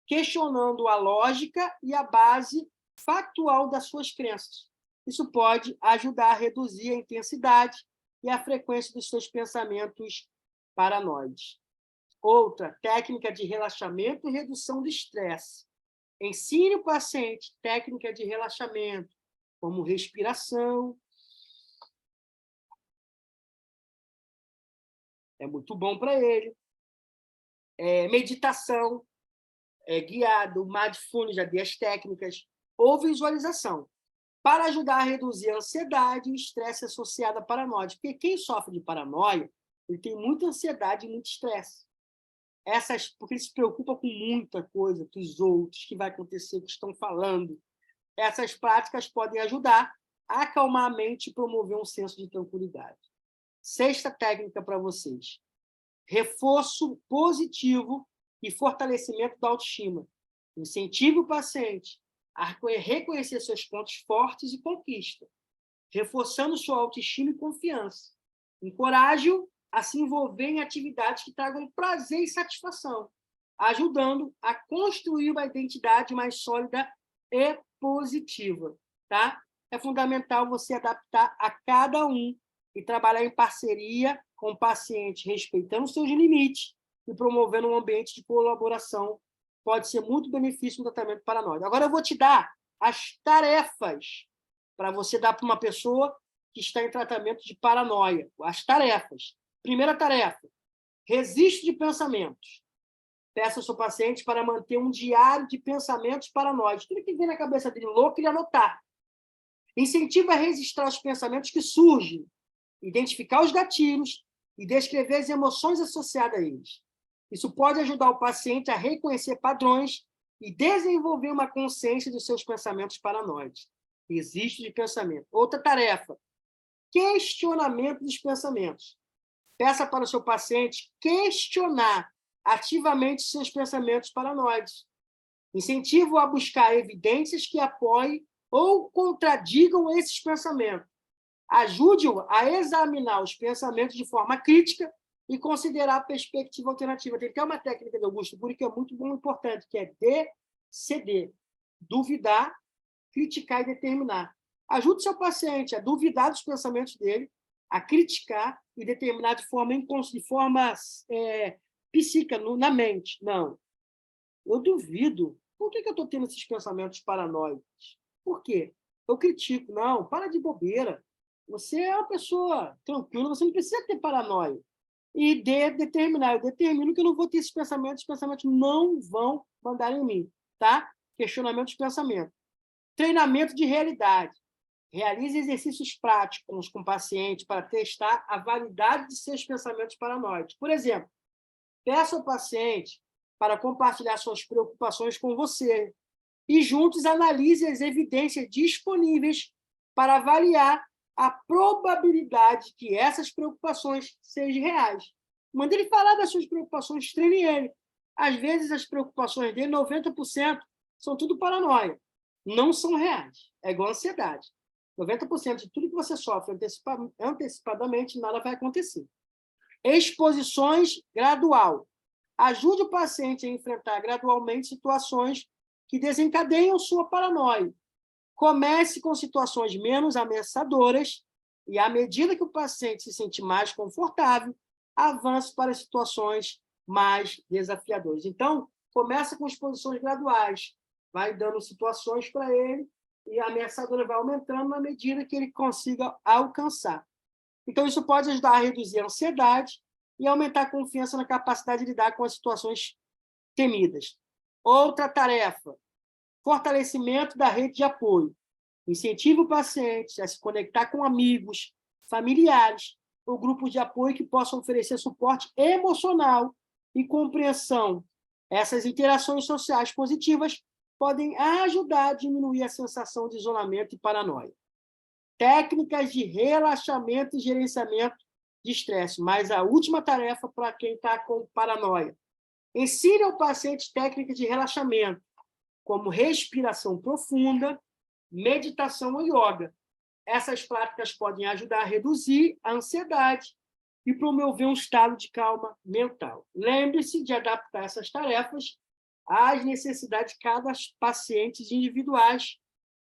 questionando a lógica e a base factual das suas crenças. Isso pode ajudar a reduzir a intensidade e a frequência dos seus pensamentos paranoides. Outra, técnica de relaxamento e redução do estresse. Ensine o paciente técnica de relaxamento, como respiração. É muito bom para ele. Meditação guiada, mindfulness, já dei as técnicas, ou visualização, para ajudar a reduzir a ansiedade e o estresse associado à paranoia. Porque quem sofre de paranoia, ele tem muita ansiedade e muito estresse. Porque ele se preocupa com muita coisa, com os outros, que vai acontecer, que estão falando. Essas práticas podem ajudar a acalmar a mente e promover um senso de tranquilidade. Sexta técnica para vocês. Reforço positivo e fortalecimento da autoestima. Incentive o paciente a reconhecer seus pontos fortes e conquista, reforçando sua autoestima e confiança. Encoraje-o a se envolver em atividades que tragam prazer e satisfação, ajudando a construir uma identidade mais sólida e positiva. Tá? É fundamental você adaptar a cada um e trabalhar em parceria com o paciente, respeitando seus limites e promovendo um ambiente de colaboração. Pode ser muito benefício no tratamento paranoide. Agora eu vou te dar as tarefas para você dar para uma pessoa que está em tratamento de paranoia. As tarefas. Primeira tarefa, registro de pensamentos. Peça ao seu paciente para manter um diário de pensamentos paranoicos. Tudo que vem na cabeça dele louco, ele anotar. Incentiva a registrar os pensamentos que surgem, identificar os gatilhos e descrever as emoções associadas a eles. Isso pode ajudar o paciente a reconhecer padrões e desenvolver uma consciência dos seus pensamentos paranoides. Registro de pensamento. Outra tarefa, questionamento dos pensamentos. Peça para o seu paciente questionar ativamente seus pensamentos paranoides. Incentivo a buscar evidências que apoiem ou contradigam esses pensamentos. Ajude-o a examinar os pensamentos de forma crítica e considerar a perspectiva alternativa. Tem até uma técnica de Augusto Cury que é muito importante, que é DCD. Duvidar, criticar e determinar. Ajude seu paciente a duvidar dos pensamentos dele, a criticar e determinar de forma psíquica, na mente. Não. Eu duvido. Por que eu estou tendo esses pensamentos paranoicos? Por quê? Eu critico. Não, para de bobeira. Você é uma pessoa tranquila, você não precisa ter paranoia. E determinar. Eu determino que eu não vou ter esses pensamentos não vão mandar em mim. Tá? Questionamento de pensamento. Treinamento de realidade. Realize exercícios práticos com o paciente para testar a validade de seus pensamentos paranoicos. Por exemplo, peça ao paciente para compartilhar suas preocupações com você e juntos analise as evidências disponíveis para avaliar a probabilidade que essas preocupações sejam reais. Manda ele falar das suas preocupações, treine ele. Às vezes, as preocupações dele, 90%, são tudo paranoia. Não são reais. É igual a ansiedade. 90% de tudo que você sofre antecipadamente, nada vai acontecer. Exposições gradual. Ajude o paciente a enfrentar gradualmente situações que desencadeiam sua paranoia. Comece com situações menos ameaçadoras e, à medida que o paciente se sente mais confortável, avance para situações mais desafiadoras. Então, começa com exposições graduais, vai dando situações para ele e a ameaçadora vai aumentando na medida que ele consiga alcançar. Então, isso pode ajudar a reduzir a ansiedade e aumentar a confiança na capacidade de lidar com as situações temidas. Outra tarefa, fortalecimento da rede de apoio. Incentive o paciente a se conectar com amigos, familiares ou grupos de apoio que possam oferecer suporte emocional e compreensão. Essas interações sociais positivas podem ajudar a diminuir a sensação de isolamento e paranoia. Técnicas de relaxamento e gerenciamento de estresse. Mas a última tarefa para quem está com paranoia. Ensine ao paciente técnicas de relaxamento, como respiração profunda, meditação e yoga. Essas práticas podem ajudar a reduzir a ansiedade e promover um estado de calma mental. Lembre-se de adaptar essas tarefas às necessidades de cada paciente individuais,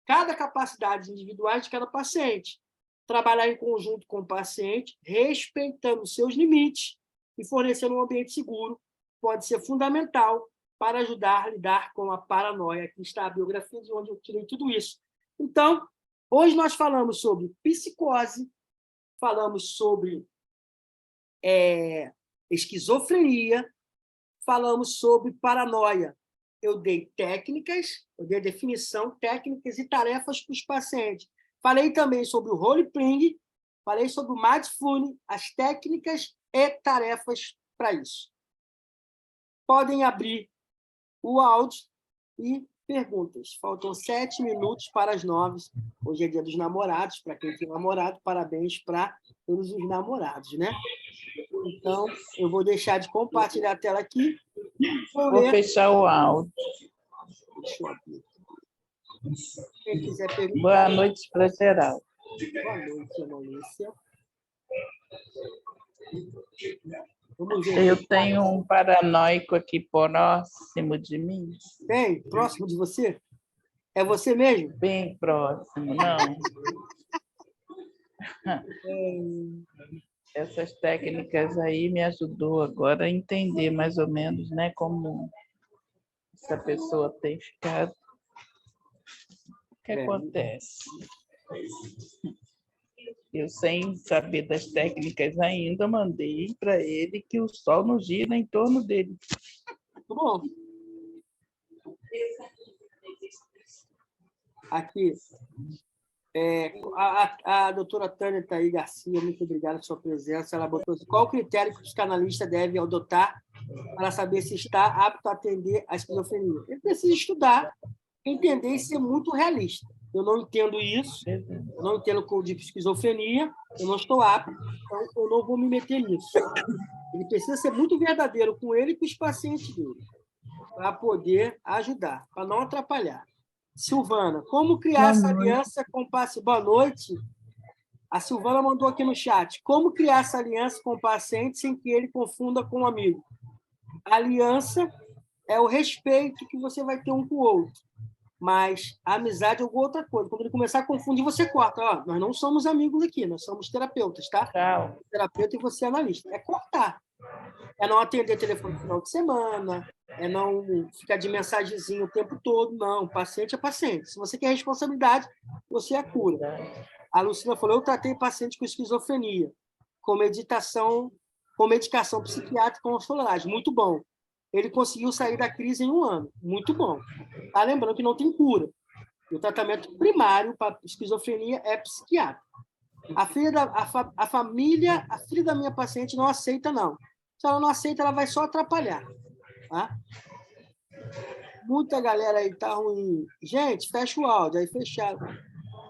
cada capacidade individual de cada paciente. Trabalhar em conjunto com o paciente, respeitando seus limites e fornecendo um ambiente seguro, pode ser fundamental para ajudar a lidar com a paranoia. Aqui está a biografia de onde eu tirei tudo isso. Então, hoje nós falamos sobre psicose, falamos sobre esquizofrenia, falamos sobre paranoia. Eu dei técnicas, eu dei definição, técnicas e tarefas para os pacientes. Falei também sobre o role-playing, falei sobre o mindfulness, as técnicas e tarefas para isso. Podem abrir o áudio e perguntas. Faltam 7 minutos para as 9. Hoje é dia dos namorados. Para quem tem namorado, parabéns para todos os namorados, né? Então, eu vou deixar de compartilhar a tela aqui. Vou fechar o áudio. Deixa eu abrir. Quem quiser perguntar. Boa noite para geral. Boa noite, Ana. Vamos ver. Eu tenho um paranoico aqui próximo de mim. Tem? Próximo de você? É você mesmo? Bem próximo, não. Essas técnicas aí me ajudou agora a entender mais ou menos, né, como essa pessoa tem ficado. O que acontece? Eu, sem saber das técnicas ainda, mandei para ele que o Sol não gira em torno dele. Muito bom. Aqui, a doutora Tânia Thaí Garcia, muito obrigada pela sua presença. Ela botou assim, qual o critério que o psicanalista deve adotar para saber se está apto a atender a esquizofrenia? Ele precisa estudar, entender e ser muito realista. Eu não entendo isso, eu não entendo de esquizofrenia, eu não estou apto, então eu não vou me meter nisso. Ele precisa ser muito verdadeiro com ele e com os pacientes dele, para poder ajudar, para não atrapalhar. Silvana, como criar essa aliança com o paciente? Boa noite. A Silvana mandou aqui no chat. Como criar essa aliança com o paciente sem que ele confunda com um amigo? A aliança é o respeito que você vai ter um com o outro. Mas a amizade é alguma outra coisa. Quando ele começar a confundir, você corta. Ó, nós não somos amigos aqui, nós somos terapeutas, tá? Tchau. Terapeuta e você é analista. É cortar. É não atender telefone no final de semana, é não ficar de mensagenzinho o tempo todo. Não, paciente é paciente. Se você quer responsabilidade, você a cura. A Lucina falou, eu tratei paciente com esquizofrenia, com medicação psiquiátrica com solange. Muito bom. Ele conseguiu sair da crise em 1 ano. Muito bom. Tá lembrando que não tem cura. E o tratamento primário para esquizofrenia é psiquiátrico. A filha da minha paciente não aceita, não. Se ela não aceita, ela vai só atrapalhar. Tá? Muita galera aí tá ruim. Gente, fecha o áudio. Aí fecharam.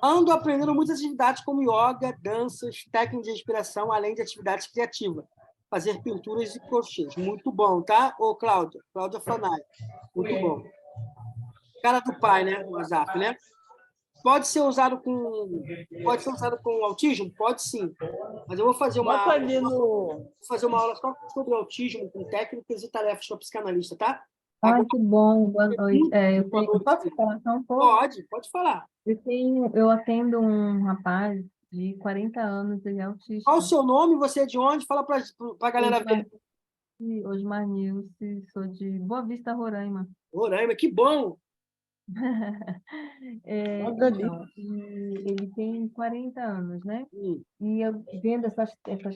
Ando aprendendo muitas atividades como yoga, danças, técnicas de respiração, além de atividades criativas. Fazer pinturas e crochês. Muito bom, tá? Ô, Cláudia Fanai. Muito bom. Cara do pai, né? O WhatsApp, né? Pode ser usado com autismo? Pode sim. Mas eu vou fazer uma aula só sobre autismo, com técnicas e tarefas para psicanalista, tá? Ai, que bom, boa noite. Eu posso falar só um pouco? Pode falar. Eu atendo um rapaz de 40 anos, ele é autista. Qual o seu nome? Você é de onde? Fala para a galera ver. Osmar Nilce, sou de Boa Vista, Roraima. Roraima, que bom! Então, ele tem 40 anos, né? E eu, vendo essas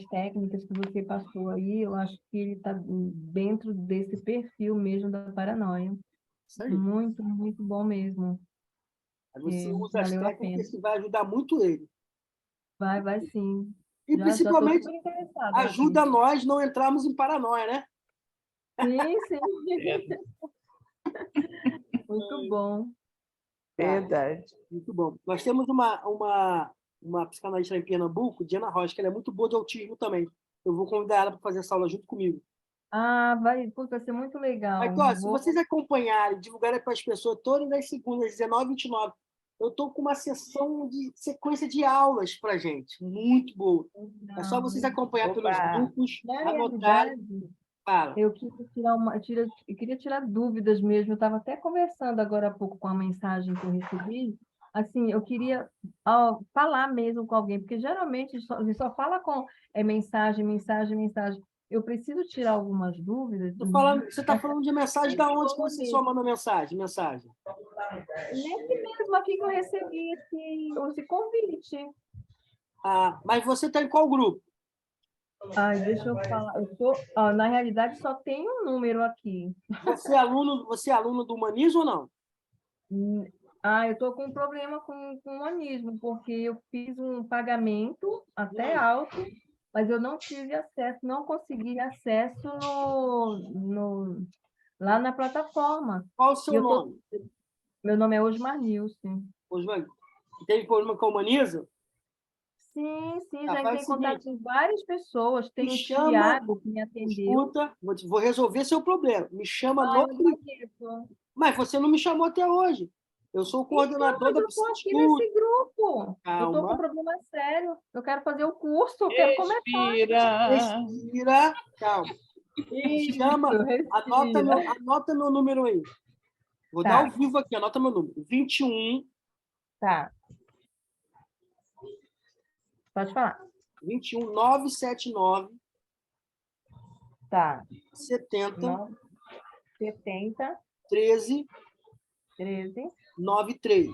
técnicas que você passou aí, eu acho que ele está dentro desse perfil mesmo da paranoia. Muito, muito bom mesmo. Você usa as técnicas que vai ajudar muito ele. Vai sim. E principalmente ajuda nós não entrarmos em paranoia, né? Sim. Muito bom. Verdade. Muito bom. Nós temos uma uma psicanalista em Pernambuco, Diana Rocha, que ela é muito boa de autismo também. Eu vou convidar ela para fazer essa aula junto comigo. Ah, pô, vai ser muito legal. Mas, ó, se vocês acompanharem, divulgarem para as pessoas, todas as segundas, 19 e 29, eu estou com uma sessão de sequência de aulas para gente, muito boa. É só vocês acompanhar pelos grupos, Na anotarem. realidade, Fala. eu queria tirar dúvidas mesmo. Eu estava até conversando agora há pouco com a mensagem que eu recebi. Assim, eu queria falar mesmo com alguém, porque geralmente a gente só fala com mensagem, mensagem, mensagem. Eu preciso tirar algumas dúvidas. Você está falando de mensagem da onde que você só manda mensagem? Nesse mesmo aqui que eu recebi esse convite. Ah, mas você está em qual grupo? Ai, deixa eu falar. Na realidade, só tem um número aqui. Você é aluno do Humanismo ou não? Eu estou com um problema com o humanismo, porque eu fiz um pagamento até alto, mas eu não tive acesso, não consegui acesso lá na plataforma. Qual o seu nome? Meu nome é Osmar Nilson. Osmar, teve problema com o Humanismo? Sim, já entrei em contato com várias pessoas. Tem o Thiago que me atendeu. Escuta, vou resolver seu problema. Me chama no grupo. Mas você não me chamou até hoje. Eu sou o coordenador da Psicanalista. Eu estou aqui nesse grupo. Calma. Eu estou com um problema sério. Eu quero fazer o curso, eu quero começar. Respira. Calma. Me chama, anota meu número aí. Vou dar ao vivo aqui, anota meu número. 21. Tá. Pode falar. 21 979. Tá. 70. 70. 13. 93.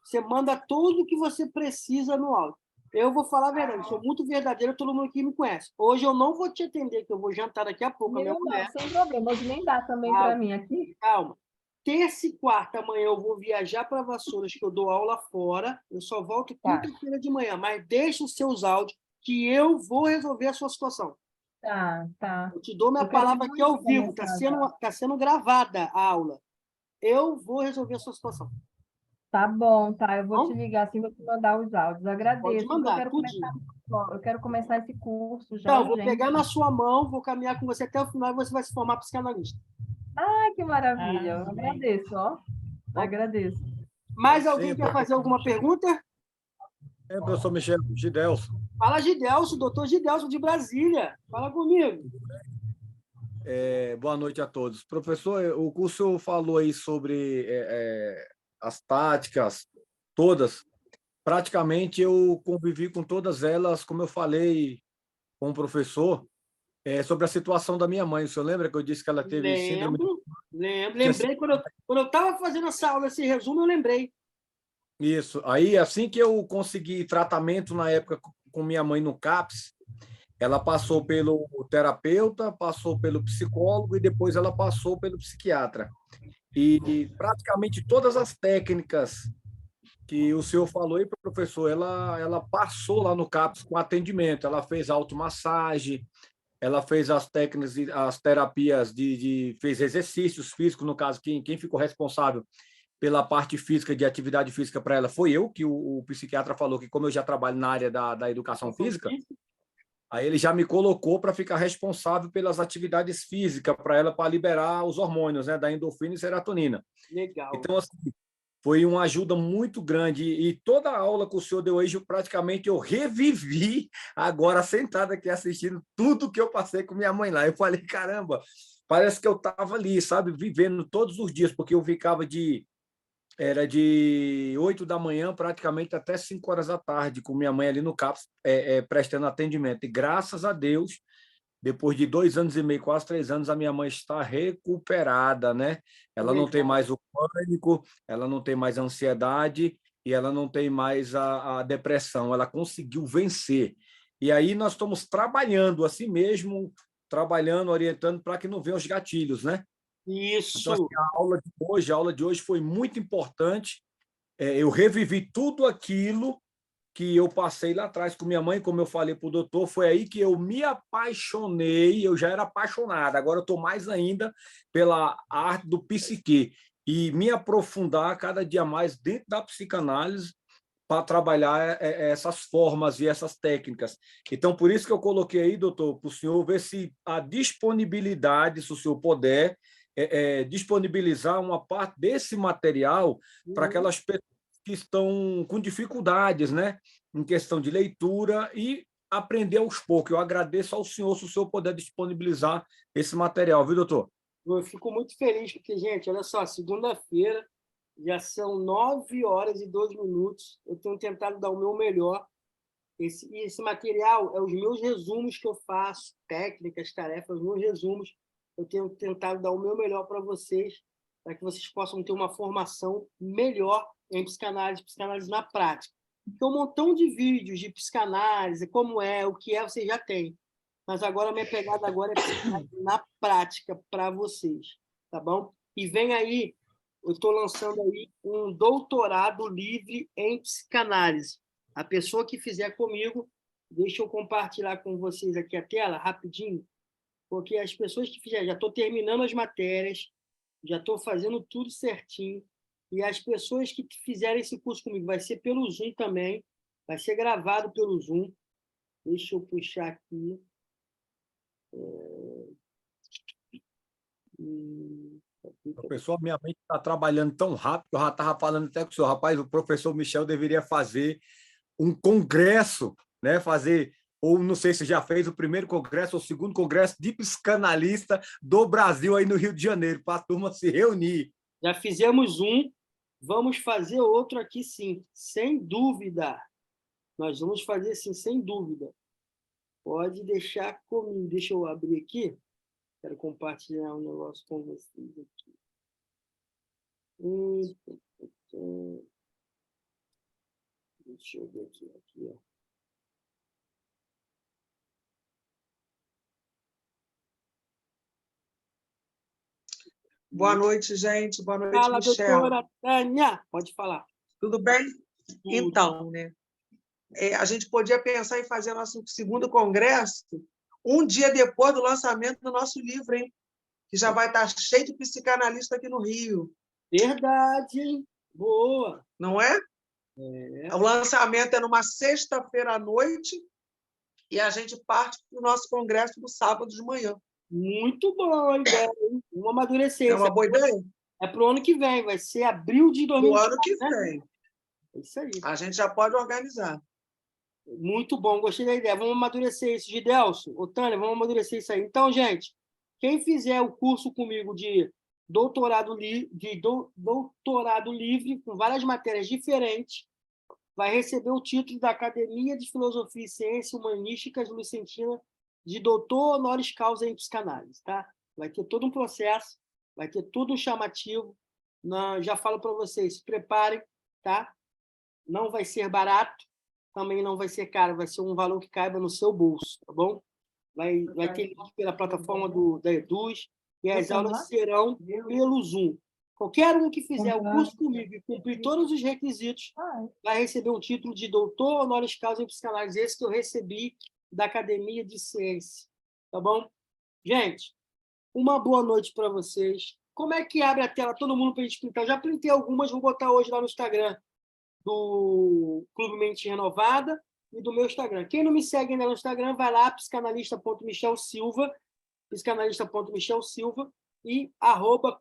Você manda tudo o que você precisa no áudio. Eu vou falar a verdade, eu sou muito verdadeiro, todo mundo aqui me conhece. Hoje eu não vou te atender, que eu vou jantar daqui a pouco. Sem problema, hoje nem dá também para mim aqui. Calma. Terça e quarta amanhã eu vou viajar para Vassouras, que eu dou aula fora. Eu só volto quinta-feira de manhã, mas deixa os seus áudios que eu vou resolver a sua situação. Tá. Eu te dou minha palavra aqui ao vivo, está sendo gravada a aula. Eu vou resolver a sua situação. Tá bom, tá. Eu vou te ligar assim, vou te mandar os áudios. Agradeço. Pode mandar, eu quero começar esse curso já. Então, vou pegar na sua mão, vou caminhar com você até o final e você vai se formar psicanalista. Ai, que maravilha. Eu agradeço, ó. Agradeço. Mais alguém quer fazer alguma pergunta? Professor Michel, Gidelson. Fala, Gidelson, doutor Gidelson de Brasília. Fala comigo. Boa noite a todos. Professor, o curso falou aí sobre as táticas, todas. Praticamente eu convivi com todas elas, como eu falei com o professor, sobre a situação da minha mãe. O senhor lembra que eu disse que ela teve síndrome? Lembro. Lembrei, quando eu estava fazendo essa aula, esse resumo, eu lembrei. Isso. Aí, assim que eu consegui tratamento na época com minha mãe no CAPS, ela passou pelo terapeuta, passou pelo psicólogo e depois ela passou pelo psiquiatra. E praticamente todas as técnicas que o senhor falou aí, professor, ela passou lá no CAPS com atendimento. Ela fez automassagem, ela fez as técnicas, as terapias fez exercícios físicos, no caso, quem ficou responsável pela parte física, de atividade física para ela foi eu, que o psiquiatra falou que, como eu já trabalho na área da educação física, aí ele já me colocou para ficar responsável pelas atividades físicas para ela, para liberar os hormônios, né, da endorfina e serotonina. Legal. Então, assim, foi uma ajuda muito grande. E toda a aula que o senhor deu hoje, praticamente eu revivi agora sentado aqui assistindo tudo que eu passei com minha mãe lá. Eu falei, caramba, parece que eu estava ali, sabe, vivendo todos os dias, porque eu ficava era de 8 da manhã praticamente até 5 horas da tarde com minha mãe ali no CAPS, prestando atendimento. E graças a Deus, depois de 2 anos e meio, quase 3 anos, a minha mãe está recuperada, né? Ela não tem mais o pânico, ela não tem mais a ansiedade e ela não tem mais a depressão. Ela conseguiu vencer. E aí nós estamos trabalhando assim mesmo, trabalhando, orientando para que não venham os gatilhos, né? Isso. Então, assim, a aula de hoje foi muito importante. Eu revivi tudo aquilo que eu passei lá atrás com minha mãe, como eu falei para o doutor, foi aí que eu me apaixonei, eu já era apaixonado, agora eu estou mais ainda pela arte do psique, e me aprofundar cada dia mais dentro da psicanálise para trabalhar essas formas e essas técnicas. Então, por isso que eu coloquei aí, doutor, para o senhor ver se a disponibilidade, se o senhor puder, disponibilizar uma parte desse material para aquelas pessoas que estão com dificuldades, né, em questão de leitura e aprender aos poucos. Eu agradeço ao senhor se o senhor puder disponibilizar esse material, viu, doutor? Eu fico muito feliz, porque, gente, olha só, segunda-feira, já são 9h02. Eu tenho tentado dar o meu melhor. Esse material é os meus resumos que eu faço, técnicas, tarefas, os meus resumos. Eu tenho tentado dar o meu melhor para vocês, para que vocês possam ter uma formação melhor em psicanálise na prática. Então, um montão de vídeos de psicanálise, como é, o que é, você já tem. Mas agora a minha pegada agora é psicanálise na prática para vocês, tá bom? E vem aí, eu estou lançando aí um doutorado livre em psicanálise. A pessoa que fizer comigo, deixa eu compartilhar com vocês aqui a tela, rapidinho, porque as pessoas que fizerem, já estou terminando as matérias, já estou fazendo tudo certinho, e as pessoas que fizerem esse curso comigo, vai ser pelo Zoom também, vai ser gravado pelo Zoom. Deixa eu puxar aqui. Professor, minha mente está trabalhando tão rápido que eu já estava falando até com o senhor, rapaz, o professor Michel deveria fazer um congresso, né? Fazer, ou não sei se já fez o primeiro congresso ou o segundo congresso de psicanalista do Brasil aí no Rio de Janeiro, para a turma se reunir. Já fizemos um, vamos fazer outro aqui sim, sem dúvida. Nós vamos fazer sim, sem dúvida. Pode deixar comigo. Deixa eu abrir aqui. Quero compartilhar um negócio com vocês aqui. Deixa eu ver aqui. Ó. Boa noite, gente. Boa noite, Fala, Michel. doutora Tânia. Pode falar. Tudo bem? Tudo. Então, né? A gente podia pensar em fazer nosso segundo congresso um dia depois do lançamento do nosso livro, hein? Que já vai estar cheio de psicanalista aqui no Rio. Verdade, hein? Boa. Não é? O lançamento é numa sexta-feira à noite e a gente parte para o nosso congresso no sábado de manhã. Muito boa a ideia, hein? Vamos amadurecer. É uma boa ideia? É para o ano que vem, vai ser abril de 2020. Do ano que né? vem. É isso aí. A gente já pode organizar. Muito bom, gostei da ideia. Vamos amadurecer isso, Gidelso. Ô, Tânia, vamos amadurecer isso aí. Então, gente, quem fizer o curso comigo de doutorado livre, com várias matérias diferentes, vai receber o título da Academia de Filosofia e Ciências Humanísticas Lucentina de doutor honoris causa em psicanálise, tá? Vai ter todo um processo, vai ter todo um chamativo. Já falo para vocês, se preparem, tá? Não vai ser barato, também não vai ser caro, vai ser um valor que caiba no seu bolso, tá bom? Vai ter link pela plataforma da Eduz, e as aulas serão pelo Zoom. Qualquer um que fizer o curso comigo e cumprir todos os requisitos vai receber um título de doutor honoris causa em psicanálise, esse que eu recebi da Academia de Ciência, tá bom? Gente, uma boa noite para vocês. Como é que abre a tela? Todo mundo para a gente printar. Eu já printei algumas, vou botar hoje lá no Instagram do Clube Mente Renovada e do meu Instagram. Quem não me segue ainda no Instagram, vai lá, psicanalista.michelsilva, psicanalista.michelsilva e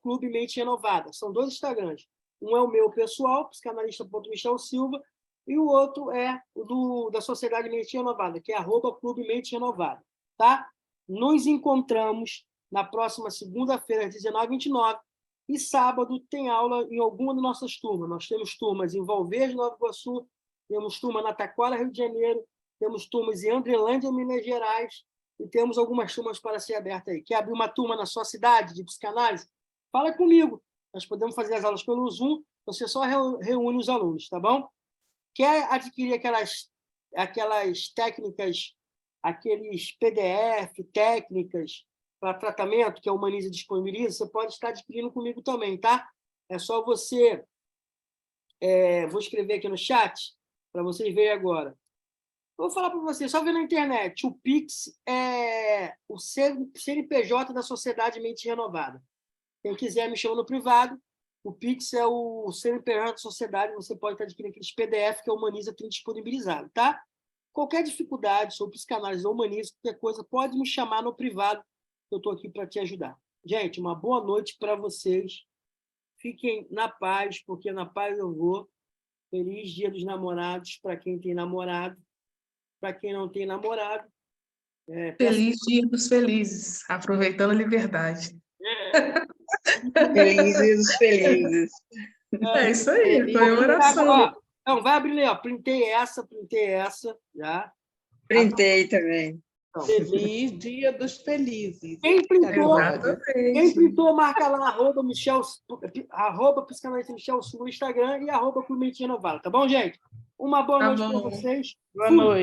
@Clube Mente Renovada. São 2 Instagrams. Um é o meu pessoal, psicanalista.michelsilva, e o outro é o da Sociedade Mente Renovada, que é @Clube Mente Renovada. Tá? Nos encontramos na próxima segunda-feira, às 19h29, e sábado tem aula em alguma das nossas turmas. Nós temos turmas em Valverde, Nova Iguaçu, temos turma na Taquara, Rio de Janeiro, temos turmas em Andrelândia, Minas Gerais, e temos algumas turmas para ser abertas aí. Quer abrir uma turma na sua cidade de psicanálise? Fala comigo. Nós podemos fazer as aulas pelo Zoom, você só reúne os alunos, tá bom? Quer adquirir aquelas técnicas, aqueles PDF, técnicas para tratamento que a Humaniza disponibiliza, você pode estar adquirindo comigo também, tá? É só você... vou escrever aqui no chat para vocês verem agora. Eu vou falar para vocês, só ver na internet. O Pix é o CNPJ da Sociedade Mente Renovada. Quem quiser me chama no privado, O Pix é o CNPJ da sociedade, você pode estar adquirindo aqueles PDF que a Humaniza tem disponibilizado, tá? Qualquer dificuldade sobre psicanálise ou Humaniza, qualquer coisa, pode me chamar no privado, eu estou aqui para te ajudar. Gente, uma boa noite para vocês. Fiquem na paz, porque na paz eu vou. Feliz Dia dos Namorados para quem tem namorado. Para quem não tem namorado. Feliz Dia dos Felizes, aproveitando a liberdade. Felizes os felizes. É isso aí, comemoração. Não, vai abrir aí, ó. Printei essa, já. Printei também. Então, Feliz Dia dos Felizes. quem printou, marca lá, arroba psicanalista Michel Sul no Instagram e arroba Pimentinha Novala, tá bom, gente? Uma boa Tá noite para bom. vocês. Boa noite.